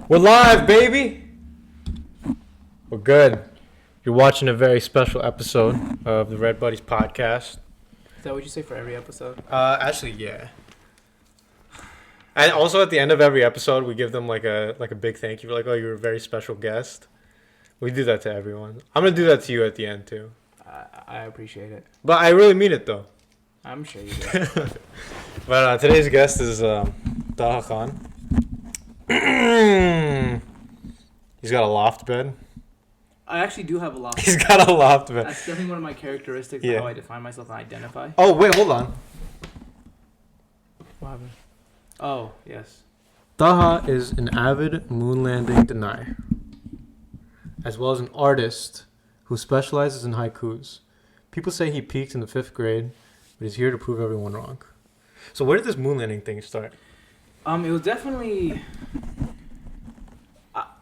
We're live, baby. We're good. You're watching a very special episode of the Redbuddies podcast. Is that what you say for every episode? Actually, yeah. And also at the end of every episode, we give them like a big thank you. We're like, oh, you're a very special guest. We do that to everyone. I'm gonna do that to you at the end too. I appreciate it. But I really mean it though. I'm sure you do. But today's guest is Taham. He's got a loft bed. I actually do have a loft. He's got a loft bed. That's definitely one of my characteristics of how I define myself and identify. Oh, wait, hold on. What happened? Oh, yes. Taha is an avid moon landing denier, as well as an artist who specializes in haikus. People say he peaked in the 5th grade, but he's here to prove everyone wrong. So where did this moon landing thing start? It was definitely...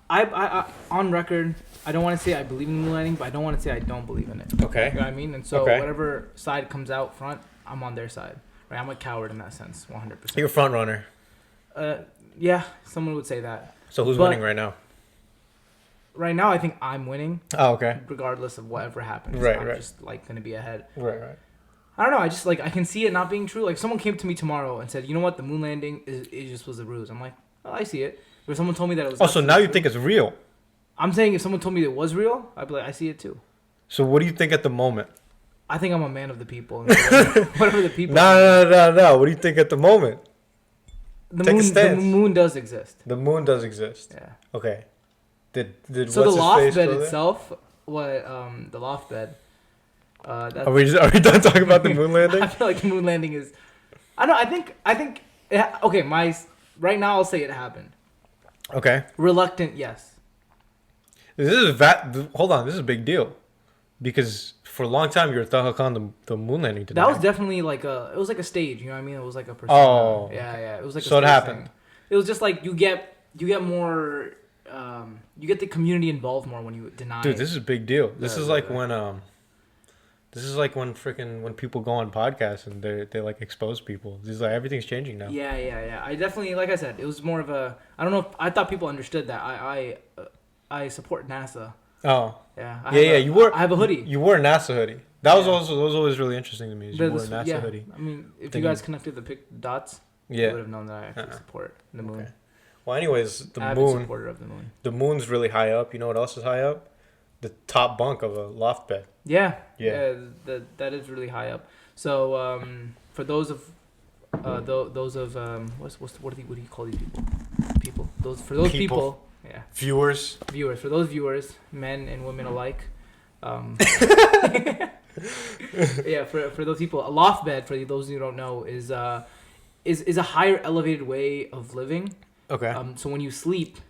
I on record, I don't want to say I believe in moon landing, but I don't want to say I don't believe in it. Okay. You know what I mean? And so whatever side comes out front, I'm on their side. Right? I'm a coward in that sense, 100%. You're a front runner. Yeah, someone would say that. So who's winning right now? Right now, I think I'm winning. Oh, okay. Regardless of whatever happens. Right, I'm right. just, like, going to be ahead. Right. I don't know. I just, like, I can see it not being true. Like, someone came to me tomorrow and said, you know what? The moon landing, it just was a ruse. I'm like, oh, I see it. But if someone told me that it was... Oh, so now you think it's real? I'm saying if someone told me it was real, I'd be like, I see it too. So what do you think at the moment? I think I'm a man of the people. Whatever the people... No. What do you think at the moment? The moon does exist. The moon does exist. Yeah. Okay. Did so the loft bed itself, the loft bed. Are we done talking about the moon landing? I feel like the moon landing is. I think. Okay, right now I'll say it happened. Okay. Reluctant, yes. Hold on, this is a big deal, because for a long time you're Taham the moon landing today. That was definitely like a stage. You know what I mean? It was like a persona. Oh. Yeah. It was like so it happened. Thing. It was just like you get more. You get the community involved more when you deny. Dude, this is a big deal. This is like when when people go on podcasts and they like expose people. This is like everything's changing now. Yeah. I definitely, like I said, it was more of a. I don't know. I thought people understood that. I support NASA. Oh. Yeah. I have a hoodie. You wore a NASA hoodie. That was always really interesting to me. You wore a NASA hoodie. I mean, if you guys connected the dots, you would have known that I actually support the moon. Okay. Well, anyways, the avid moon. Supporter of the moon. The moon's really high up. You know what else is high up? The top bunk of a loft bed. Yeah. That is really high up. So for those of what do you call these people? People. Yeah. Viewers. For those viewers, men and women alike. Yeah. For those people, a loft bed, for those who don't know, is a higher elevated way of living. Okay. So when you sleep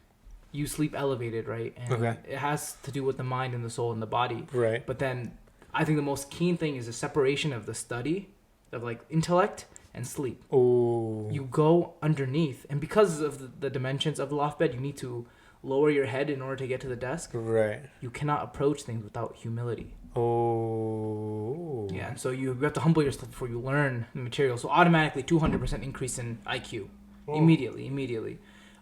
elevated, right? And it has to do with the mind and the soul and the body. Right. But then I think the most keen thing is the separation of the study of like intellect and sleep. Oh. You go underneath, and because of the dimensions of the loft bed, you need to lower your head in order to get to the desk. Right. You cannot approach things without humility. Oh. Yeah, and so you have to humble yourself before you learn the material. So automatically 200% increase in IQ. Immediately.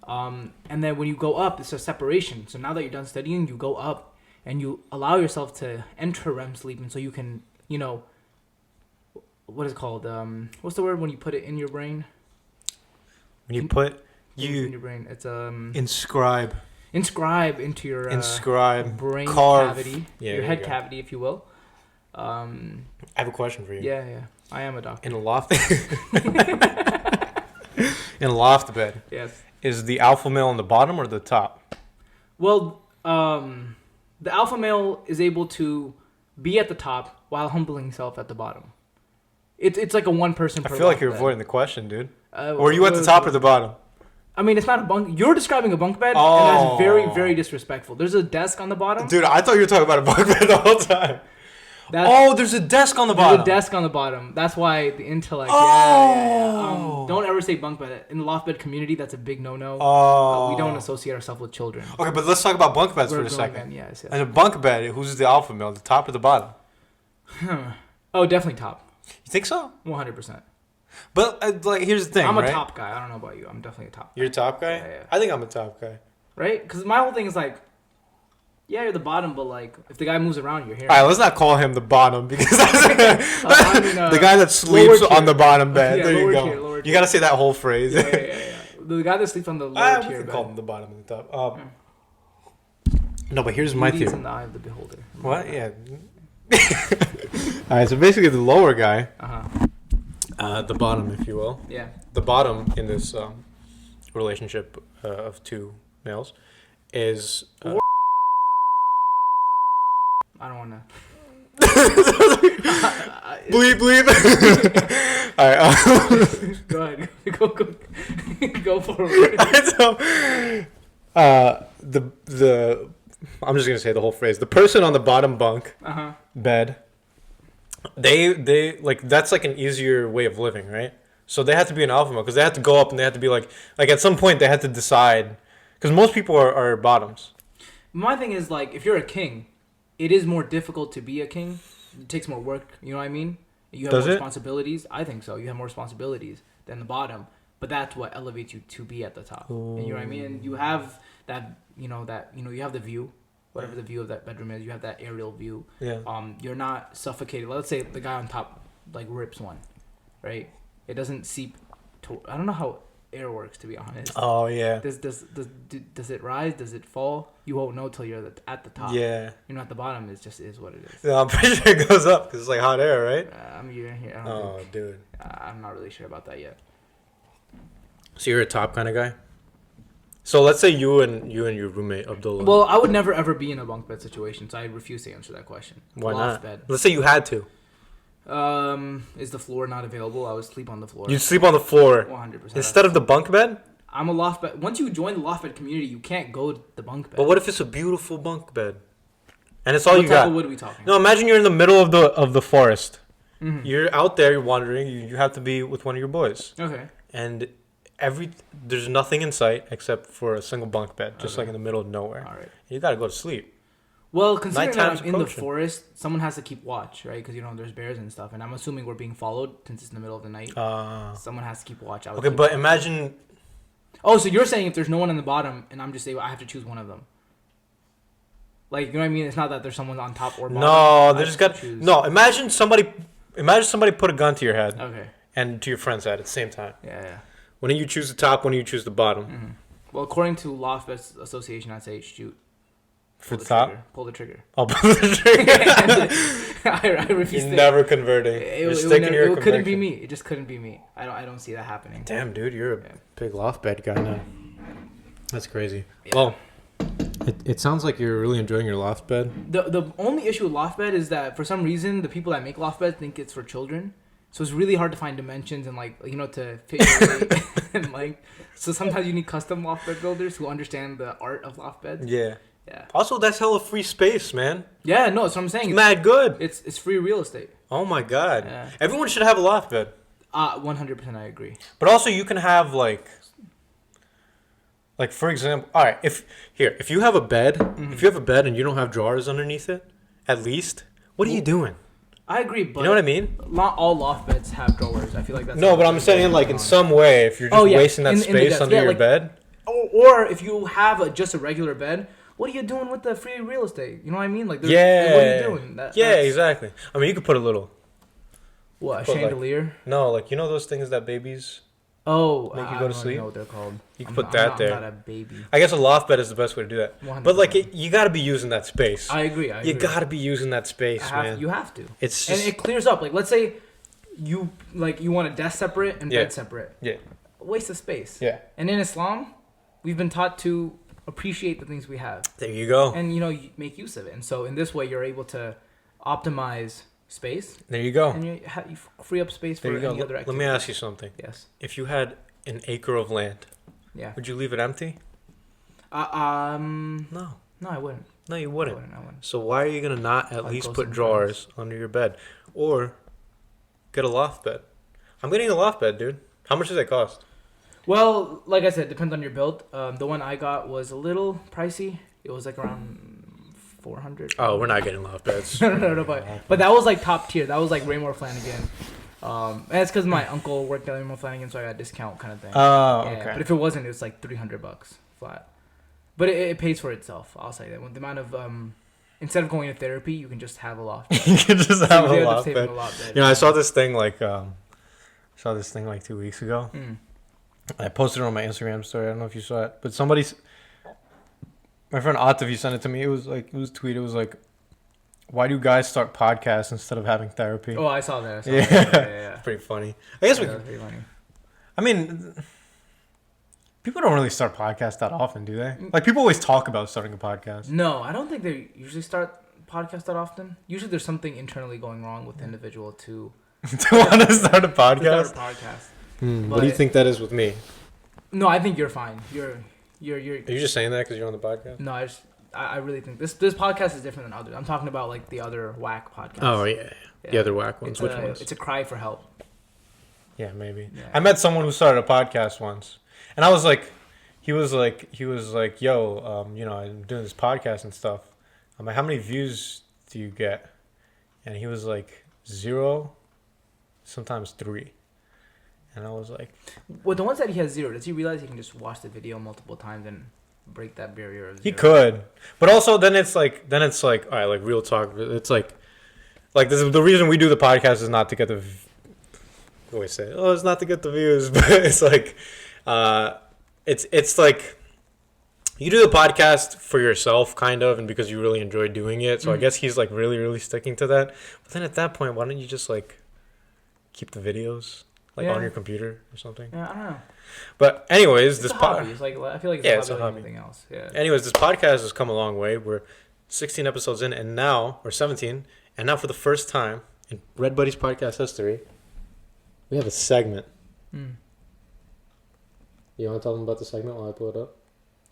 And then when you go up, it's a separation. So now that you're done studying, you go up and you allow yourself to enter REM sleep. And so you can, what is it called? What's the word when you put it in your brain? When you put in your brain, it's inscribe into your brain cavity, your head cavity, if you will. I have a question for you. Yeah. I am a doctor. In a loft in a loft bed. Yes. Is the alpha male on the bottom or the top? Well, the alpha male is able to be at the top while humbling himself at the bottom. It's like a one person. I feel like you're avoiding the question, dude. Or are you at the top or the bottom? I mean, it's not a bunk. You're describing a bunk bed, and that's very, very disrespectful. There's a desk on the bottom. Dude, I thought you were talking about a bunk bed the whole time. There's a desk on the bottom. There's a desk on the bottom. That's why the intellect. Oh. Yeah. Don't ever say bunk bed. In the loft bed community, that's a big no-no. We don't associate ourselves with children. Okay, but let's talk about bunk beds for a second. Yes. And a bunk bed, who's the alpha male, the top or the bottom? Oh, definitely top. You think so? 100%. But here's the thing. I'm a top guy. I don't know about you. I'm definitely a top guy. You're a top guy? Yeah. I think I'm a top guy. right? Because my whole thing is like, yeah, you're the bottom, but like if the guy moves around, you're here. All right, let's not call him the bottom because that's the guy that sleeps lower on the bottom bed. Yeah, there you lower go. tier, lower You tier. gotta say that whole phrase. Yeah. The guy that sleeps on the lower We tier can bed. call him the bottom and the top. No, but here's my Beauty is theory. in the eye of the beholder. What? Yeah. All right, so basically the lower guy, the bottom, if you will, Yeah. the bottom in this relationship of two males is. I don't want to. Bleep bleep. All right. Go ahead. Go forward. So, the I'm just gonna say the whole phrase. The person on the bottom bunk bed, they like that's like an easier way of living, right? So they have to be an alpha male because they have to go up and they have to be like at some point they had to decide because most people are bottoms. My thing is like if you're a king, it is more difficult to be a king. It takes more work. You know what I mean? You have Does more it? responsibilities. I think so. You have more responsibilities than the bottom, but that's what elevates you to be at the top. And you know what I mean? And you have that. You have the view, whatever the view of that bedroom is. You have that aerial view. Yeah. You're not suffocated. Let's say the guy on top like rips one, right? It doesn't seep. I don't know how air works, to be honest. Oh yeah. Does it rise? Does it fall? You won't know till you're at the top. Yeah. You know, at the bottom, it just is what it is. Yeah, I'm pretty sure it goes up because it's like hot air, right? You're in here. Dude. I'm not really sure about that yet. So you're a top kind of guy. So let's say you and your roommate Abdullah. Well, I would never ever be in a bunk bed situation, so I refuse to answer that question. Why Loft not? bed. Let's say you had to. Is the floor not available? I would sleep on the floor. You'd sleep on the floor 100%. instead of the bunk bed. I'm a loft bed. Once you join the loft bed community, you can't go to the bunk bed. But what if it's a beautiful bunk bed, and it's all what you type got? of wood are we talking? No, imagine you're in the middle of the forest. Mm-hmm. You're out there, you're wandering. You have to be with one of your boys, Okay. and there's nothing in sight except for a single bunk bed, just like in the middle of nowhere. All right. You gotta go to sleep. Well, considering that Nighttime's I'm in the approaching. forest, someone has to keep watch, right? Because there's bears and stuff, and I'm assuming we're being followed since it's in the middle of the night. Someone has to keep watch. Okay, but imagine. Oh, so you're saying if there's no one on the bottom, and I'm just saying I have to choose one of them. Like, you know what I mean? It's not that there's someone on top or bottom. No, I they just have got. to choose. No, imagine somebody put a gun to your head Okay. and to your friend's head at the same time. Yeah. When do you choose the top? When do you choose the bottom? Mm-hmm. Well, according to Loft Beds Association, I'd say shoot. For the top? Pull the trigger. Oh, pull the trigger. I refuse You're to. never converting. You're sticking to your It couldn't be conviction. me. It just couldn't be me. I don't see that happening. Damn, dude, you're a big loft bed guy now. That's crazy. Yeah. Well, it sounds like you're really enjoying your loft bed. The only issue with loft bed is that for some reason the people that make loft beds think it's for children, so it's really hard to find dimensions and to fit your weight and length. So sometimes you need custom loft bed builders who understand the art of loft beds. Yeah. Yeah. Also, that's hella free space, man. Yeah. No, that's what I'm saying. It's mad good. It's free real estate. Oh my god. Yeah. Everyone should have a loft bed. 100% I agree. But also, you can have like for example, all right. If you have a bed, if you have a bed and you don't have drawers underneath it, at least, what are you doing? I agree, but You know what I mean? not all loft beds have drawers. I feel like that's No, but I'm saying like in some way, if you're just wasting that in the space depths. under Yeah, your like- bed. Or if you have just a regular bed, what are you doing with the free real estate? You know what I mean? Like, what are you doing? That's- Exactly. I mean, you could put a little. What, a put, like- chandelier? No, like you know those things that babies. Oh, Make you I go to don't sleep? know what they're called. You can I'm put not- that I'm there. not a baby. I guess a loft bed is the best way to do that. 100%. But like, you got to be using that space. I agree. You got to be using that space, man. You have to. It's And just it clears up. Like, let's say you want a desk separate and Yeah. bed separate. yeah, Waste of space. yeah. And in Islam, we've been taught to appreciate the things we have. There you go. And, you make use of it. And so in this way, you're able to optimize space. There you go. And you free up space for There you any go. other activity. Let me ask you something. Yes. If you had an acre of land, Yeah. would you leave it empty? No, No. I wouldn't. No, you I wouldn't. wouldn't. So why are you gonna not at Like least ghosts put and drawers under your bed, or get a loft bed? I'm getting a loft bed, dude. How much does that cost? Well, like I said, depends on your build. The one I got was a little pricey. It was like around 400. Oh, we're not getting loft beds. no, but that was like top tier. That was like Raymore Flanagan. And it's because my uncle worked at Raymore Flanagan, so I got a discount kind of thing. Oh, Yeah, okay. but if it wasn't, it was like $300 flat. But it pays for itself. I'll say that. With the amount of instead of going to therapy, you can just have a loft bed. You can just have you a end up loft saving bed. a loft bed. You know, I saw this thing like 2 weeks ago. I posted it on my Instagram story. I don't know if you saw it, but my friend Atavi sent it to me. It was tweet. It was like, why do guys start podcasts instead of having therapy? Oh, I saw that. Yeah. Yeah. It's pretty funny. I guess That's pretty funny. I mean, people don't really start podcasts that often, do they? Like, people always talk about starting a podcast. No, I don't think they usually start podcasts that often. Usually there's something internally going wrong with the individual to want to start a podcast? What do you think that is with me? No, I think you're fine. You're Are you just saying that because you're on the podcast? No, I really think this podcast is different than others. I'm talking about like the other whack podcasts. Oh, yeah. The other whack ones. Which ones? It's a cry for help. Yeah, maybe. Yeah. I met someone who started a podcast once, and I was like, he was like, yo, you know, I'm doing this podcast and stuff. I'm like, how many views do you get? And he was like 0, sometimes 3. And I was like, well, the ones that he has 0, does he realize he can just watch the video multiple times and break that barrier of 0? he could, but also then it's like, all right, like real talk. It's like this is the reason we do the podcast is not to get the. I always say, oh, it's not to get the views, but it's like, it's like, you do the podcast for yourself, kind of, and because you really enjoy doing it. So I guess he's like really, really sticking to that. But then at that point, why don't you just like keep the videos like on your computer or something? Yeah, I don't know. But anyways, It's a hobby. It's like, I feel like it's a hobby like anything else. Yeah. Anyways, this podcast has come a long way. We're 16 episodes in, and now, or 17, and now for the first time in Redbuddies podcast history, we have a segment. You want to tell them about the segment while I pull it up?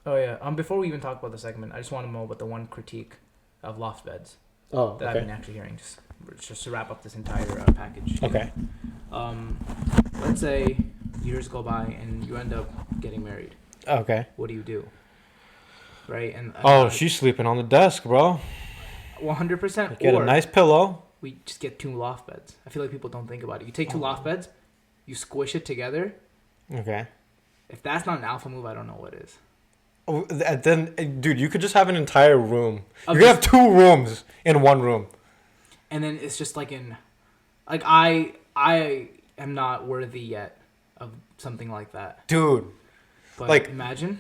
Oh yeah. Before we even talk about the segment, I just want to know about the one critique of Loft Beds that I've been actually hearing. Just to wrap up this entire package. Okay. Let's say years go by and you end up getting married. Okay. What do you do? Right? And she's sleeping on the desk, bro. 100%. Get a nice pillow. We just get 2 loft beds. I feel like people don't think about it. You take 2 loft beds, you squish it together. Okay. If that's not an alpha move, I don't know what is. Oh, then, dude, you could just have an entire room. You could have 2 rooms in one room. And then it's just like I am not worthy yet of something like that. Dude. But like, imagine.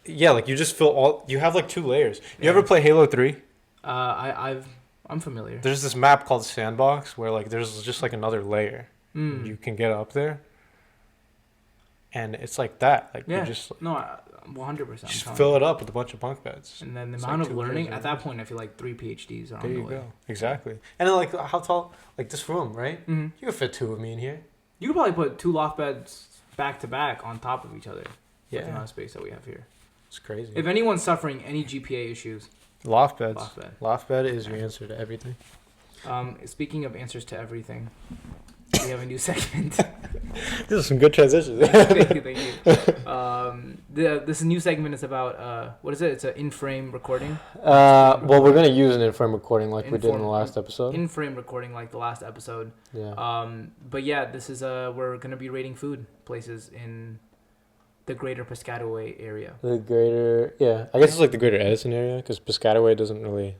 Yeah, like you just fill you have like 2 layers. You ever play Halo 3? I'm familiar. There's this map called Sandbox where like there's just like another layer. You can get up there. And it's like that. Like you just 100%. Just fill it up with a bunch of bunk beds. And then the amount of learning at that point, I feel like 3 PhDs are on the way. There you go. Exactly. And then like how tall? Like this room, right? Mm-hmm. You could fit 2 of me in here. You could probably put 2 loft beds back to back on top of each other. Yeah. With the amount of space that we have here. It's crazy. If anyone's suffering any GPA issues, Loft beds. Loft bed. Loft bed is your answer to everything. Speaking of answers to everything, we have a new segment. These are some good transitions. Thank you. This new segment is about what is it? It's an in-frame recording. Well, we're gonna use an in-frame recording like we did in the last episode. In-frame recording like the last episode. Yeah. But yeah, this is we're gonna be rating food places in the greater Piscataway area. I guess it's like the greater Edison area because Piscataway doesn't really.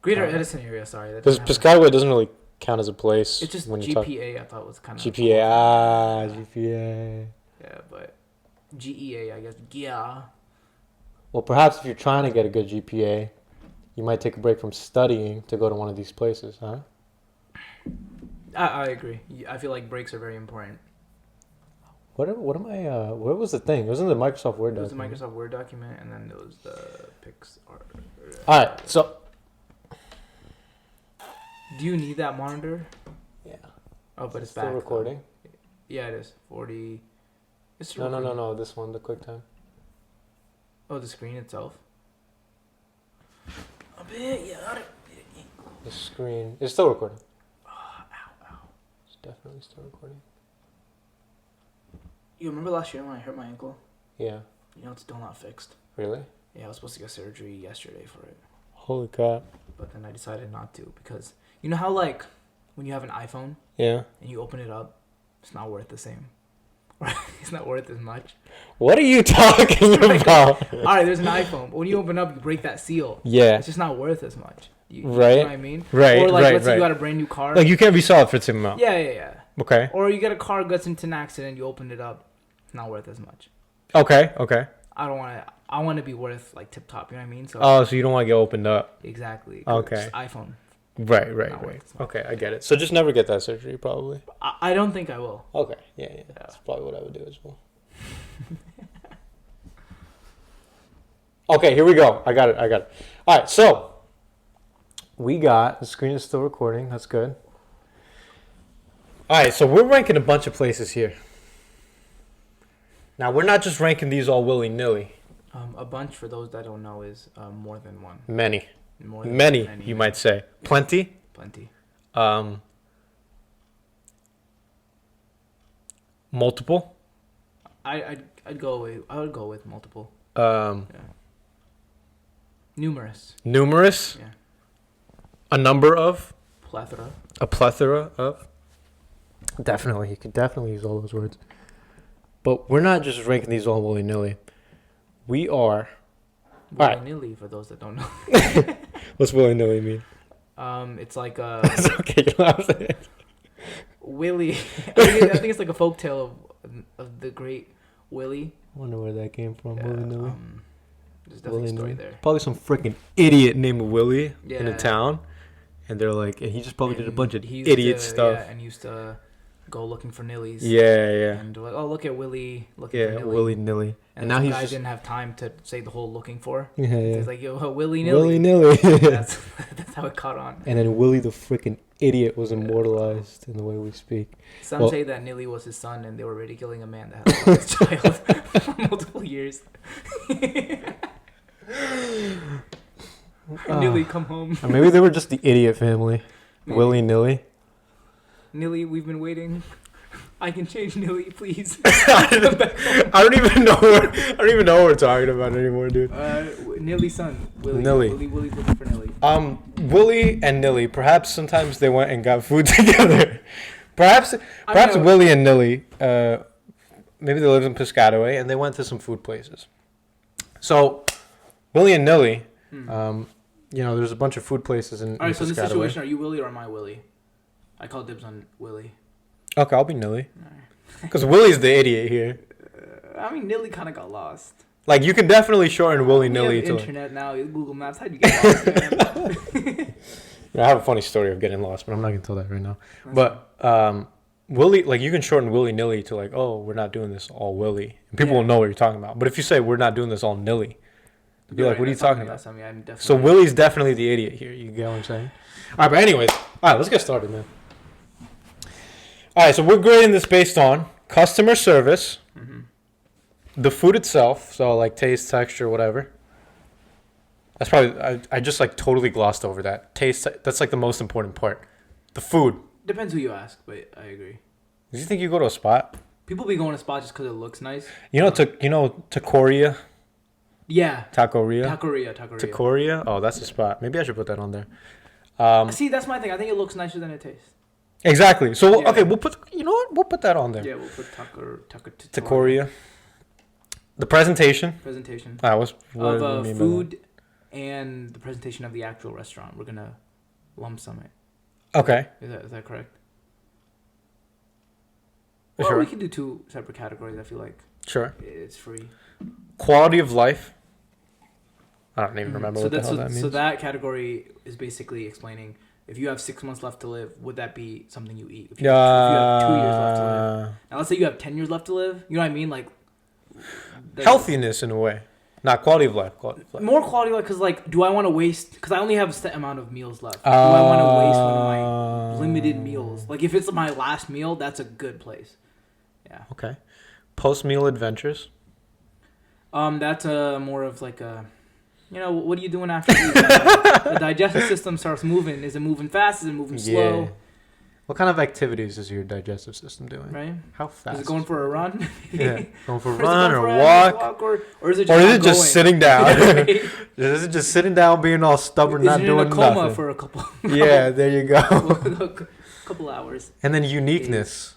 Greater Edison area, sorry. Because Piscataway doesn't really count as a place. It's just when GPA. I thought was kind of GPA. GPA. Yeah, but GEA, I guess. Yeah. Well, perhaps if you're trying to get a good GPA, you might take a break from studying to go to one of these places, huh? I agree. I feel like breaks are very important. What am I? What was the thing? It was in the Microsoft Word document. It was the Microsoft Word document, and then there was the Pixar. All right, so. Do you need that monitor? Yeah. Oh, but it's still back. Recording. Though. Yeah, it is. 40. It's No. This one, the QuickTime. Oh, the screen itself. A bit, yeah. The screen is still recording. Ow. It's definitely still recording. You remember last year when I hurt my ankle? Yeah. You know, it's still not fixed. Really? Yeah, I was supposed to get surgery yesterday for it. Holy crap. But then I decided not to because you know how like when you have an iPhone and you open it up, it's not worth the same. It's not worth as much. What are you talking about? All right, there's an iPhone. But when you open up, you break that seal. Yeah. It's just not worth as much. You Right. know what I mean? Right. Or like, right. let's say right. you got a brand new car. Like you can't resell it for the same amount. Yeah. Okay. Or you get a car, gets into an accident, you open it up. It's not worth as much. Okay. I don't want to. I want to be worth like tip top. You know what I mean? So So you don't want to get opened up. exactly. Okay. Just iPhone. Right. Not worth as much. Okay, I get it. So just never get that surgery, probably. I don't think I will. Okay. Yeah. That's probably what I would do as well. Okay, here we go. I got it. All right, so we got the screen is still recording. That's good. All right, so we're ranking a bunch of places here. Now we're not just ranking these all willy nilly. A bunch, for those that don't know, is more than one. Many, More than many, you might say. Plenty. Plenty. Multiple. I would go with multiple. Yeah. Numerous. Numerous. Yeah. A number of. Plethora. A plethora of. Definitely, you could definitely use all those words. But we're not just ranking these all willy nilly. We are. Willy-nilly, for those that don't know. What's willy nilly mean? It's like It's okay. You don't have to say it. Willy. I think it's like a folktale of the great Willy. I wonder where that came from. Yeah, Willy nilly. there's definitely a story there. Probably some freaking idiot named Willie in a Yeah. town, and they're like, and he just probably did a bunch of He used idiot to- stuff. Yeah, and he used to go looking for nillies. Yeah. And they're like, oh, look at Willy looking Yeah, for nilly. willy nilly. And now some he's guy just didn't have time to say the whole looking for. yeah. He's like, yo, Willy nilly. Willy nilly. that's how it caught on. And then Willie the freaking idiot was immortalized in the way we speak. Some say that Nilly was his son, and they were ridiculing a man that had lost his child for multiple years. Nilly, come home. Or maybe they were just the idiot family. Maybe. Willy nilly. Nilly, we've been waiting. I can change Nilly, please. I don't even know what we're talking about anymore, dude. Nilly's son, Willy. Nilly. Willie's looking for Nilly. Willie and Nilly. Perhaps sometimes they went and got food together. Perhaps Willie and Nilly. Maybe they lived in Piscataway and they went to some food places. So, Willie and Nilly. There's a bunch of food places in. All right. So in Piscataway. this situation, are you Willie or am I Willie? I call dibs on Willie. Okay, I'll be Nilly. Because Willie's the idiot here. I mean, Nilly kind of got lost. Like, you can definitely shorten Willy nilly to to. internet now. Google Maps. How'd you get lost, man? I have a funny story of getting lost, but I'm not gonna tell that right now. But Willie, like, you can shorten willy nilly to like, oh, we're not doing this all Willy, and people will know what you're talking about. But if you say we're not doing this all Nilly, they'll be like, what are you talking about? So Willie's definitely the idiot here. You get what I'm saying? All right, but anyways, let's get started, man. All right, so we're grading this based on customer service, the food itself, so like taste, texture, whatever. That's probably I just like totally glossed over that. Taste, that's like the most important part. The food. Depends who you ask, but I agree. Do you think you go to a spot? People be going to spots just because it looks nice. Taqueria? Yeah. Taqueria? Taqueria. Oh, that's a spot. Maybe I should put that on there. See, that's my thing. I think it looks nicer than it tastes. Exactly. So, Yeah. okay, we'll put, we'll put that on there. Yeah, we'll put Taqueria. The presentation. Presentation. What Of do you mean by food and the presentation of the actual restaurant. We're going to lump sum it. that? Okay. Is that correct? For Or sure. we can do two separate categories. I feel like Sure. it's free. Quality of life. I don't even remember what the hell that means. So that category is basically explaining if you have 6 months left to live, would that be something you eat? If you have 2 years left to live. Now let's say you have 10 years left to live. You know what I mean? Like Healthiness in a way. Not quality of life. More quality of life, because like, do I want to waste? Because I only have a set amount of meals left. Do I want to waste one of my limited meals? Like if it's my last meal, that's a good place. Yeah. Okay. Post-meal adventures. That's more of like a, what are you doing after you eat? The digestive system starts moving. Is it moving fast? Is it moving slow? Yeah. What kind of activities is your digestive system doing? Right. How fast? Is it going for a run? Yeah. Going for a Or is it run going or for a a walk? Or is it just sitting down? Right? Is it just sitting down, being all stubborn, Is not it doing in a coma nothing? for a couple? Yeah, there you go. a couple hours. And then uniqueness.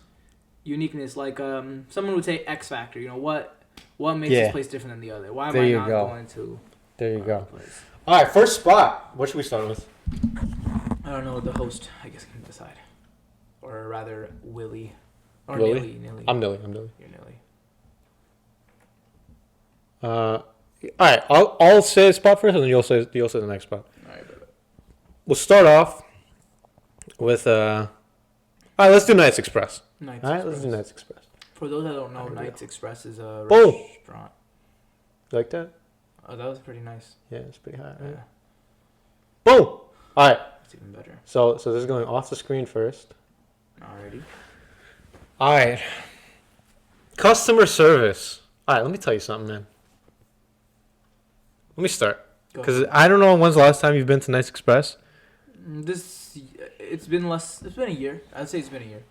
uniqueness. Like someone would say X factor. You know what makes this place different than the other? Why am There I you not go. going to? There you go. Place? All right, first spot. What should we start with? I don't know. The host, I guess, can decide, or rather, Willie, or Willie? Nilly. I'm Nilly. You're Nilly. All right, I'll say a spot first, and then you'll say the next spot. All right, brother. We'll start off with all right, let's do Knights Express. Knights All right, Express. let's do Knights Express. For those that don't know, Knights Express is a Boom. restaurant. You like that? Oh, that was pretty nice. Yeah, it's pretty high. Right? Yeah, Boom. All right. it's even better. So this is going off the screen first. Alrighty. All right. Customer service. All right, let me tell you something, man. Let me start. Go Because ahead. I don't know when's the last time you've been to Knights Express. It's been a year. I'd say it's been a year,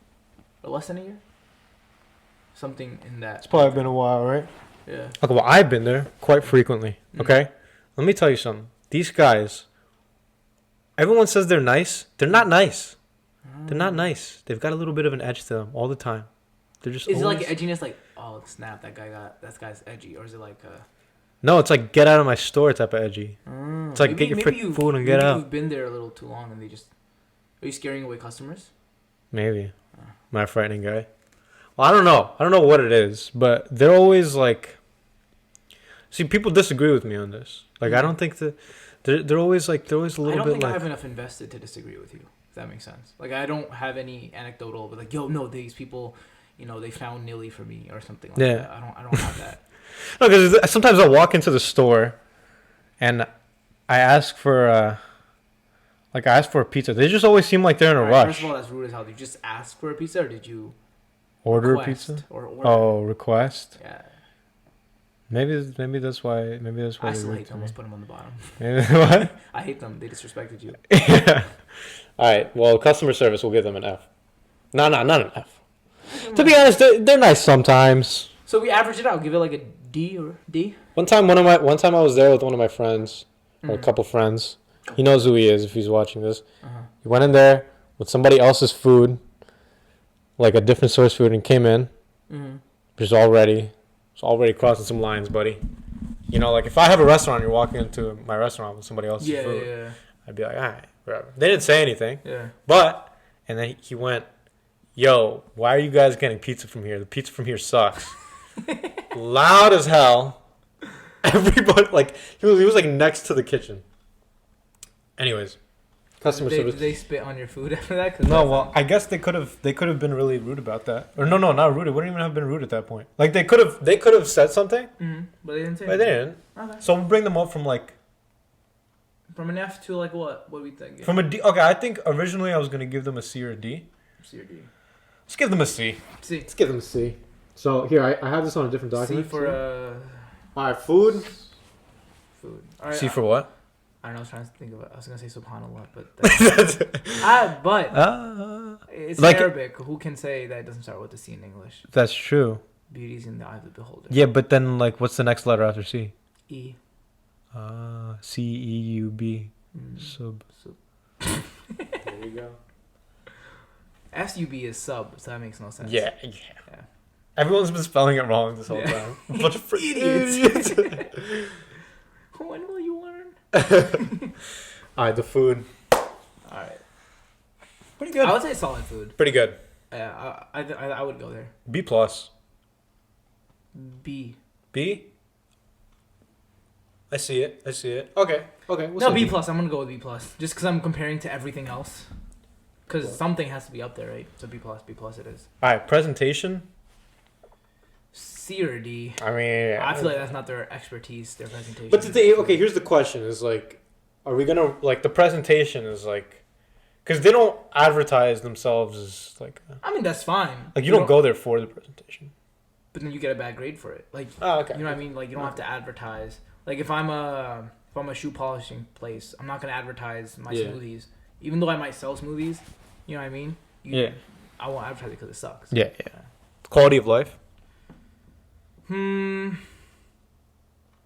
or less than a year. Something in that. It's probably been a while, right? Yeah. Okay, well, I've been there quite frequently, okay? Let me tell you something. These guys, everyone says they're nice. They're not nice. They're not nice. They've got a little bit of an edge to them all the time. They're just Is always... it like edginess, like, oh snap, that guy's edgy, or is it like No, it's like get out of my store type of edgy. It's like get your freaking food and get out. You've been there a little too long, and are you scaring away customers? Maybe. Am I a frightening guy? Well, I don't know. I don't know what it is, but they're always like... See, people disagree with me on this. Like, I don't think that... They're always like... They're always a little bit like... I have enough invested to disagree with you, if that makes sense. Like, I don't have any anecdotal, but like, yo, no, these people, they found Nilly for me or something like that. I don't have that. No, because sometimes I'll walk into the store and I ask for a pizza. They just always seem like they're in a rush. First of all, that's rude as hell. Did you just ask for a pizza, or did you Order a request pizza? Or order? Oh, request? Yeah. Maybe that's why. Maybe that's why. I they still rude hate to them. me. Let's put them on the bottom. Maybe what? I hate them. They disrespected you. Yeah. All right. Well, customer service, we'll give them an F. No, not an F. To be honest, they're nice sometimes. So we average it out. Give it like a D or D. One time I was there with one of my friends, or a couple friends. He knows who he is if he's watching this. He went in there with somebody else's food, like a different source food, and came in. It's already crossing some lines, buddy. Like if I have a restaurant, you're walking into my restaurant with somebody else's food. I'd be like, all right, whatever. They didn't say anything. Yeah. And then he went, yo, why are you guys getting pizza from here? The pizza from here sucks. Loud as hell. Everybody, like, he was like next to the kitchen. Anyways, customer service. Did they spit on your food after that? No, well, I guess they could have been really rude about that. Or no, not rude. It wouldn't even have been rude at that point. Like they could have said something, but they didn't say. but they didn't. Okay. So we'll bring them up from like From an F to like what? What do we think? from a D. Okay, I think originally I was gonna give them a C or a D. C or D? Let's give them a C. C. Let's give them a C. So here I have this on a different document. C for all right, food. Food. All right, C for what? I don't know. I was trying to think of it. I was gonna say subhanallah, but it's like, Arabic. Who can say that it doesn't start with the C in English? That's true. Beauty's in the eye of the beholder. Yeah, but then like, what's the next letter after C? E. C-E-U-B. Sub. There you go. S-U-B is sub, so that makes no sense. Yeah. Everyone's been spelling it wrong this whole time. A bunch of idiots. When will you learn? Alright, the food. Alright. Pretty good. I would say solid food. Pretty good. Yeah, I would go there. B plus. B. B? I see it. Okay. We'll No, say B plus. I'm gonna go with B plus, just because I'm comparing to everything else. Because something has to be up there, right? So B plus it is. Alright, presentation. C or D. I mean, I feel like that's not their expertise, their presentation. But the thing, okay, here's the question: is like, are we gonna like the presentation is like, because they don't advertise themselves as like. I mean, that's fine. Like you don't go there for the presentation. But then you get a bad grade for it. Like, okay. You know what I mean? Like, you don't have to advertise. Like, if I'm a shoe polishing place, I'm not gonna advertise my smoothies, even though I might sell smoothies. You know what I mean? I won't advertise it because it sucks. Yeah. Quality of life. I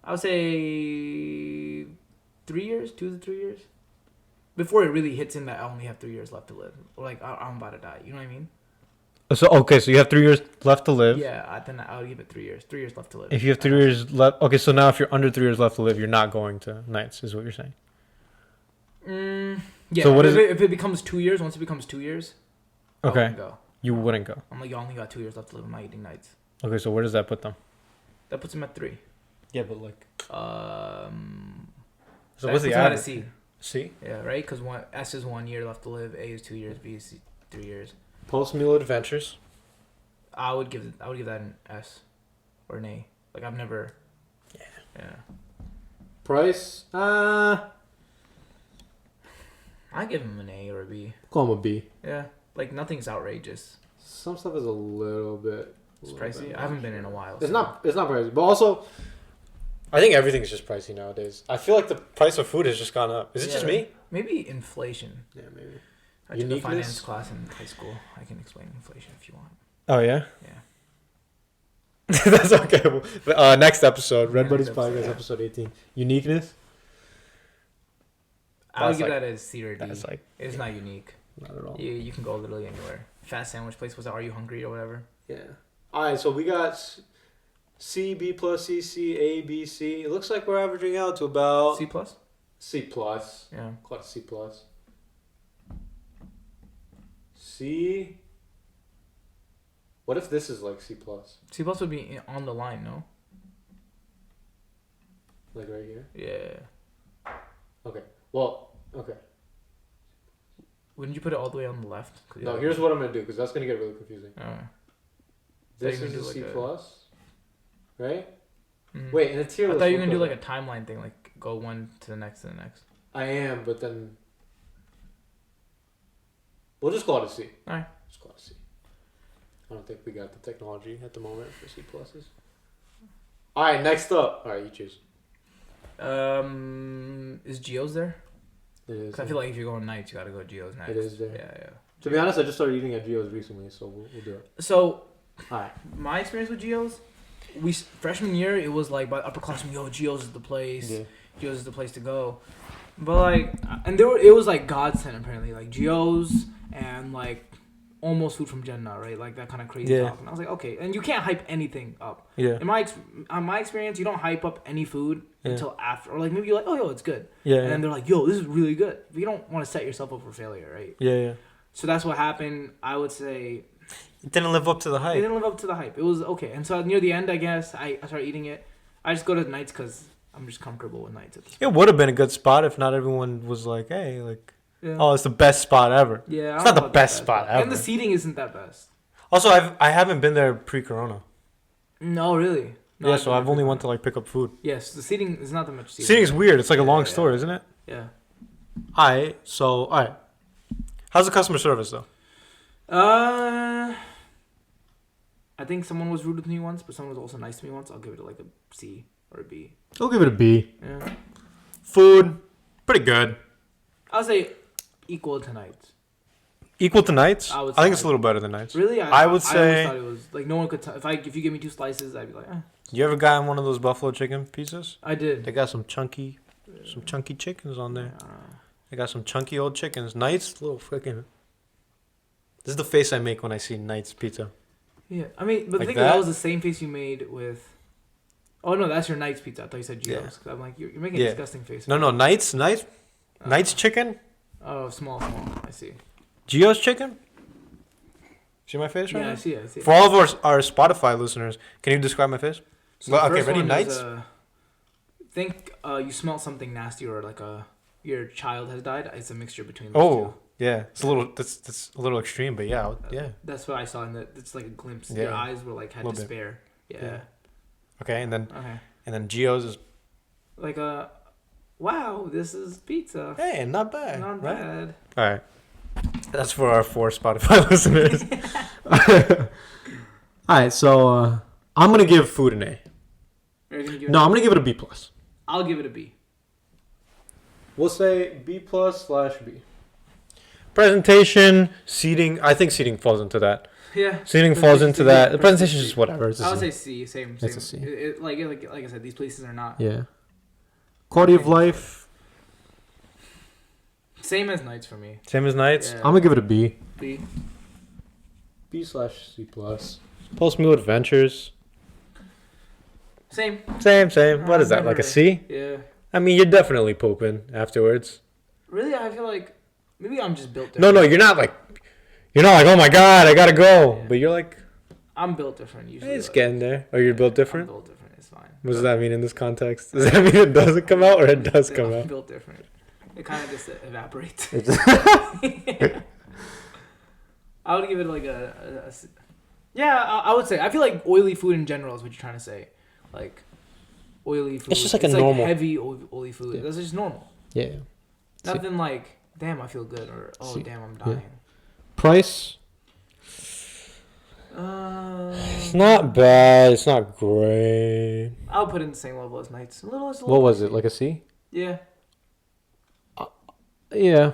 would say 3 years, 2 to 3 years, before it really hits in that I only have 3 years left to live, or like I'm about to die. You know what I mean? So okay, so you have 3 years left to live. Yeah, then I would give it 3 years. 3 years left to live. If you have 3 years left, okay, so now if you're under 3 years left to live, you're not going to nights, is what you're saying. Yeah. So what is if it becomes 2 years? Once it becomes 2 years, I Okay, wouldn't go. you wouldn't go. I'm like, you only got 2 years left to live. I'm not eating nights. Okay, so where does that put them? That puts him at 3. Yeah, but like. So that what's the puts him at a average? C. C. Yeah, right. Because S is 1 year left to live. A is 2 years. B is 3 years. Post meal adventures. I would give that an S or an A. Like I've never. Yeah. Price. I give him an A or a B. Call him a B. Yeah, like nothing's outrageous. Some stuff is a little bit. It's pricey. I haven't been in a while. It's not pricey, but also, I think everything's just pricey nowadays. I feel like the price of food has just gone up. Is it just me? Maybe inflation. Yeah, maybe. I took a finance class in high school. I can explain inflation if you want. Oh yeah. Yeah. That's okay. Next episode, Redbuddies podcast, episode 18. Uniqueness. I would give that as C or D. That's like it's not unique. Not at all. You can go literally anywhere. Fast sandwich place was that Are You Hungry or whatever? Yeah. All right, so we got C, B plus, C, C, A, B, C. It looks like we're averaging out to about C plus. C plus. Yeah. Call it C plus. C. What if this is like C plus? C plus would be on the line, no? Like right here? Yeah. Okay. Well, okay. Wouldn't you put it all the way on the left? No, here's what I'm going to do, because that's going to get really confusing. This is a C plus, right? Mm-hmm. Wait, and a tier list. I thought you were going to do like a timeline thing, like go one to the next to the next. I am, but then... We'll just call it a C. Alright. Just call it a C. I don't think we got the technology at the moment for C pluses. Alright, next up. Alright, you choose. Is Geo's there? It is. 'Cause I feel like if you're going nights, you gotta go Geo's next. It is there. Yeah. To be honest, I just started eating at Gio's recently, so we'll do it. So, alright. My experience with Geo's, freshman year, it was like by upperclassmen, yo, Geo's is the place. Yeah. Geo's is the place to go. But like, and it was like godsend apparently, like Geo's and like almost food from Jannah, right? Like that kind of crazy talk. And I was like, okay, and you can't hype anything up. Yeah. In my experience, you don't hype up any food until after, or like maybe you're like, oh yo, it's good. Yeah. And then they're like, yo, this is really good. But you don't want to set yourself up for failure, right? Yeah. So that's what happened. I would say it didn't live up to the hype. It didn't live up to the hype. It was okay. And so near the end, I guess I started eating it. I just go to nights because I'm just comfortable with nights. It would have been a good spot if not everyone was like, hey, like. Yeah. Oh, it's the best spot ever. Yeah, it's not the best spot ever. And the seating isn't that best. Also, I haven't been there pre-corona. No, really. No, so I've only went to like pick up food. Yes, the seating is not that much seating. Seating is weird. It's like a long store, isn't it? Yeah. Alright. How's the customer service though? I think someone was rude with me once, but someone was also nice to me once. I'll give it like a C or a B. I'll give it a B. Yeah. Food, pretty good. I'll say equal to nights. Equal to nights? I think it's a little better than nights. Really? I would say. I always thought it was like no one could. If you give me 2 slices, I'd be like, eh. You ever gotten one of those buffalo chicken pizzas? I did. They got some chunky chickens on there. They got some chunky old chickens. Nights, little freaking. This is the face I make when I see Nights pizza. Yeah, I mean, but the thing is, that was the same face you made with. Oh no, that's your Nights pizza. I thought you said Gyro's. Yeah. I'm like, you're making a disgusting face. No, Nights chicken. Oh, small. I see. Gyro's chicken. See my face right now? Yeah, I see it. For all of our Spotify listeners, can you describe my face? So okay, ready? Nights. Think you smell something nasty or like your child has died. It's a mixture between those two. Yeah, it's a little. That's a little extreme, but yeah. That's what I saw in that. It's like a glimpse. Yeah. Your eyes were like had despair. Yeah. Okay, and then Gio's is like wow, this is pizza. Hey, not bad. Not bad. All right, that's for our 4 Spotify listeners. All right, so I'm gonna give food an A. I'm gonna give it a B plus. I'll give it a B. We'll say B plus / B. Presentation, seating. I think seating falls into that. Yeah. Seating falls into that. The presentation is just whatever. I would say C. Same. It's a C. Like I said, these places are not. Yeah. Quality of life. Same as nights for me. Same as nights. Yeah. I'm gonna give it a B. B. B/C plus. Post-meal adventures. Same. Same. What is that? Like a C? Yeah. I mean, you're definitely pooping afterwards. Really, I feel like maybe I'm just built different. No, you're not like, oh my god, I gotta go. Yeah. But you're like, I'm built different usually. it's like, getting there. Oh, you're built different? I'm built different. It's fine. What does that mean in this context? Does that mean it doesn't come out or it does come I'm out? built different. It kind of just evaporates. I would give it like yeah, I would say. I feel like oily food in general is what you're trying to say. Like, oily food. It's just like a normal. Heavy oily food. Yeah. That's just normal. Yeah. Nothing like, damn, I feel good, or damn, I'm dying. Price? It's not bad. It's not great. I'll put it in the same level as Knights. What was it? Like a C? Yeah. Yeah.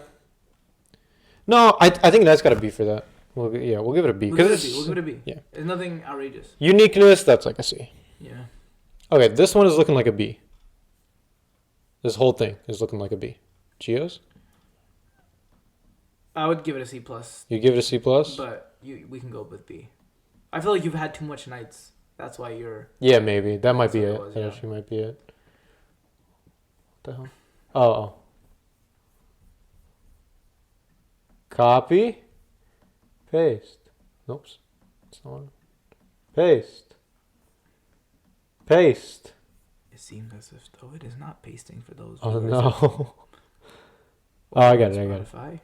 No, I think that's got a B for that. We'll give it a B. We'll give it a B. Yeah. It's nothing outrageous. Uniqueness, that's like a C. Yeah. Okay, this one is looking like a B. This whole thing is looking like a B. Geos? I would give it a C plus. You give it a C plus? But we can go with B. I feel like you've had too much Knights. That's why you're. Yeah, maybe that might be what it. it was, That yeah. actually might be it. What the hell? Oh. Copy. Paste. Nope. It's not one. Paste. Paste. It seems as if though it is not pasting for those. Oh viewers. no. Oh, I got it. Spotify.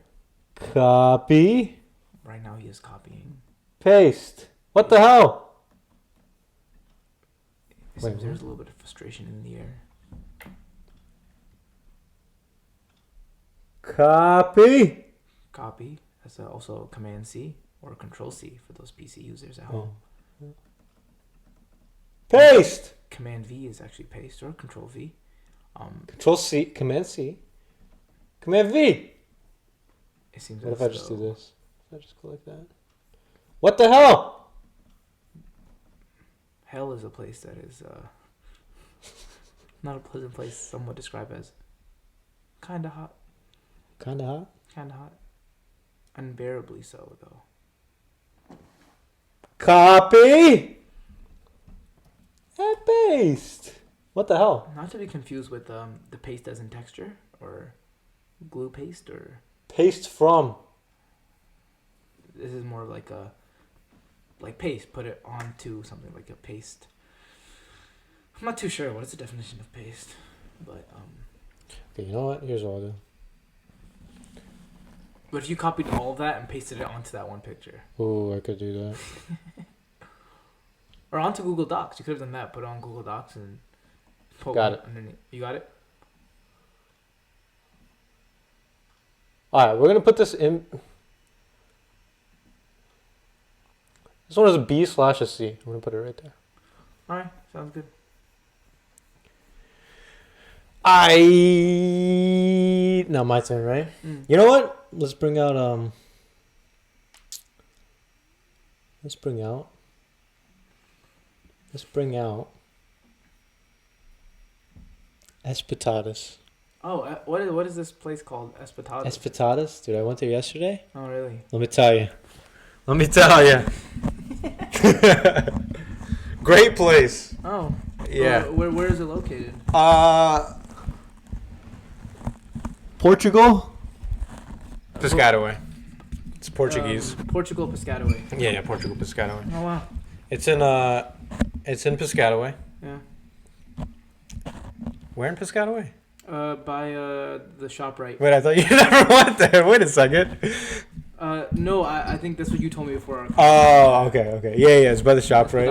Copy. Right now he is copying. Paste. What the hell? It Wait, seems there's a little bit of frustration in the air. Copy. Copy. That's also Command C or Control C for those PC users at home. Paste. Command V is actually paste or Control V. Control C. Command C. Command V. It seems. What as if I just do though- this? If I just go like that? What the hell? Hell is a place that is not a pleasant place. Some would describe as kind of hot. Kinda hot. Kind of hot. Unbearably so, though. Copy. And paste. What the hell? Not to be confused with the paste as in texture or glue paste, or Paste from. this is more like a paste. Put it onto something like a paste. I'm not too sure what is the definition of paste, but Okay, you know what? Here's what I'll do. But if you copied all of that and pasted it onto that one picture, Ooh, I could do that. or onto Google Docs, you could have done that. Put it on Google Docs and Got it. underneath. You got it. All right, we're gonna put this in. This one is a B/a C. I'm gonna put it right there. All right, sounds good. Now my turn, right? Mm. You know what? Let's bring out ESPETADAS. Oh, what is this place called? ESPETADAS. ESPETADAS? Dude, I went there yesterday. Oh, really? Let me tell you. Great place. Oh. Yeah. Where is it located? Portugal? Piscataway. It's Portuguese. Portugal, Piscataway. Yeah, Portugal, Piscataway. Oh, wow. It's in Piscataway. Yeah. Where in Piscataway? By the shop right. Wait, I thought you never went there. Wait a second. No, I think that's what you told me before. Oh, okay. Yeah, it's by the shop right.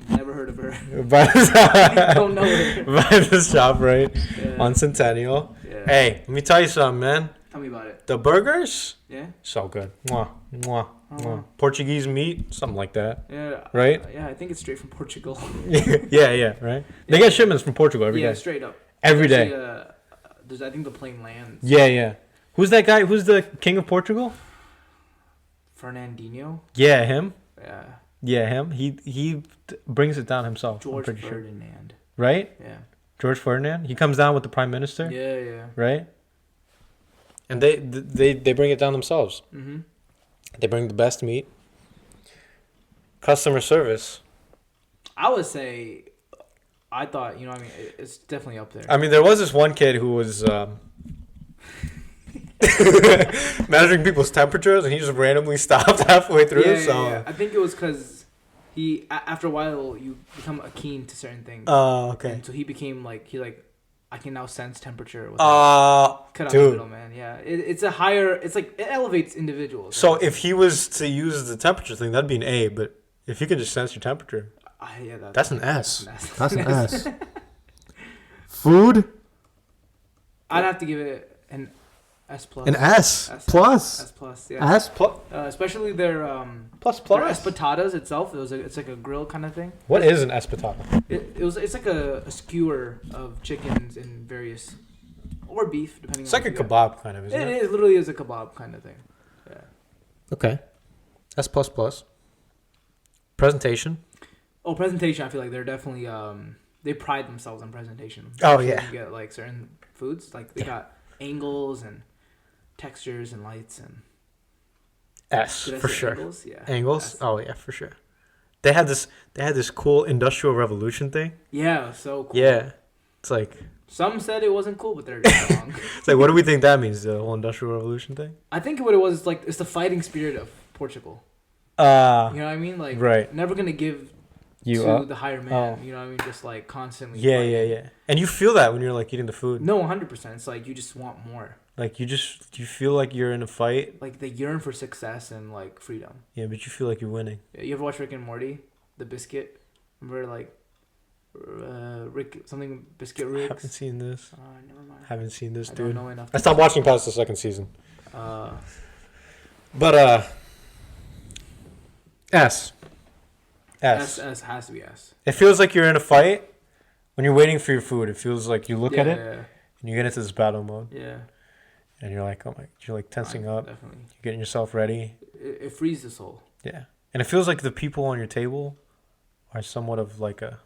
Never heard of her. By the, Don't know her. by the shop right Yeah. on Centennial. Yeah. Hey, let me tell you something, man. Tell me about it. The burgers, Yeah. so good. Mwah, mwah, Oh. mwah. Portuguese meat, something like that. Yeah. Right? Yeah, I think it's straight from Portugal. yeah, right. They get shipments from Portugal every day. Straight up. Every day. Actually, there's I think the plain lands. Yeah. Who's that guy? Who's the king of Portugal? Fernandinho. Yeah, him. Yeah. Him. He brings it down himself. I'm George pretty sure. Ferdinand. Right? Yeah. George Ferdinand. He comes down with the prime minister. Yeah. Right? And they bring it down themselves. Mhm. They bring the best meat. Customer service. I would say, I thought, you know, what I mean, it's definitely up there. I mean, there was this one kid who was measuring people's temperatures, and he just randomly stopped halfway through. Yeah. I think it was because he, after a while, you become keen to certain things. Oh, okay. And so he became like, I can now sense temperature. Cut out the dude. middle, man. Yeah, it's a higher. It's like it elevates individuals. So if he was to use the temperature thing, that'd be an A. But if you can just sense your temperature, that's an S. That's an S. Food? I'd have to give it an S plus. An S plus. S plus. Yeah. S plus. Especially their plus. Their espetadas itself. It's like a grill kind of thing. What is an espetada? It's like a skewer of chickens and various, or beef depending. It's like a kebab kind of, isn't it? It literally is a kebab kind of thing. Yeah. Okay. S plus plus. Presentation. Oh, presentation! I feel like they're definitely they pride themselves on presentation. Oh yeah. You get like certain foods, like they got angles and textures and lights and. S for sure. Angles? Yeah. Angles? S. Oh yeah, for sure. They had this cool Industrial Revolution thing. Yeah, it was so cool. Yeah. It's like some said it wasn't cool, but they're just wrong. It's like, what do we think that means? The whole Industrial Revolution thing? I think what it was like, it's the fighting spirit of Portugal. You know what I mean? Like, right. Never gonna give you to up? the higher man. You know what I mean? Just like constantly. Yeah, fighting. yeah. And you feel that when you're like eating the food. No, 100%. It's like you just want more. Like you feel like you're in a fight. Like they yearn for success and like freedom. Yeah, but you feel like you're winning. Yeah, you ever watch Rick and Morty? The biscuit. Remember like Rick something biscuit Riggs? I haven't seen this. Never mind. Haven't seen this, I dude. don't know enough. I stopped watching past the second season. But S. S has to be S. It feels like you're in a fight when you're waiting for your food. It feels like you look at it and you get into this battle mode. Yeah. And you're like, oh my, you're like tensing up. Definitely. You're getting yourself ready. It frees the soul. Yeah. And it feels like the people on your table are somewhat of like a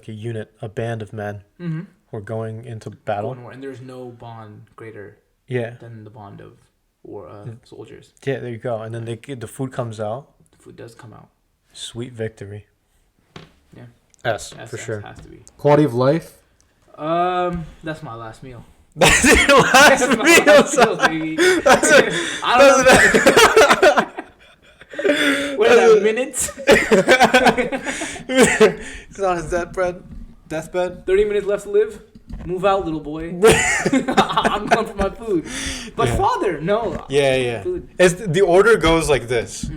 unit, a band of men who are going into battle. And there's no bond greater than the bond of soldiers. Yeah, there you go. And then the food comes out. The food does come out. Sweet victory. Yeah. S for sure. Has to be. Quality of life? That's my last meal. That's your last meal, baby. I don't know. What is that, minutes? He's on his deathbed. 30 minutes left to live. Move out, little boy. I'm going for my food. But father, no. Yeah. The order goes like this.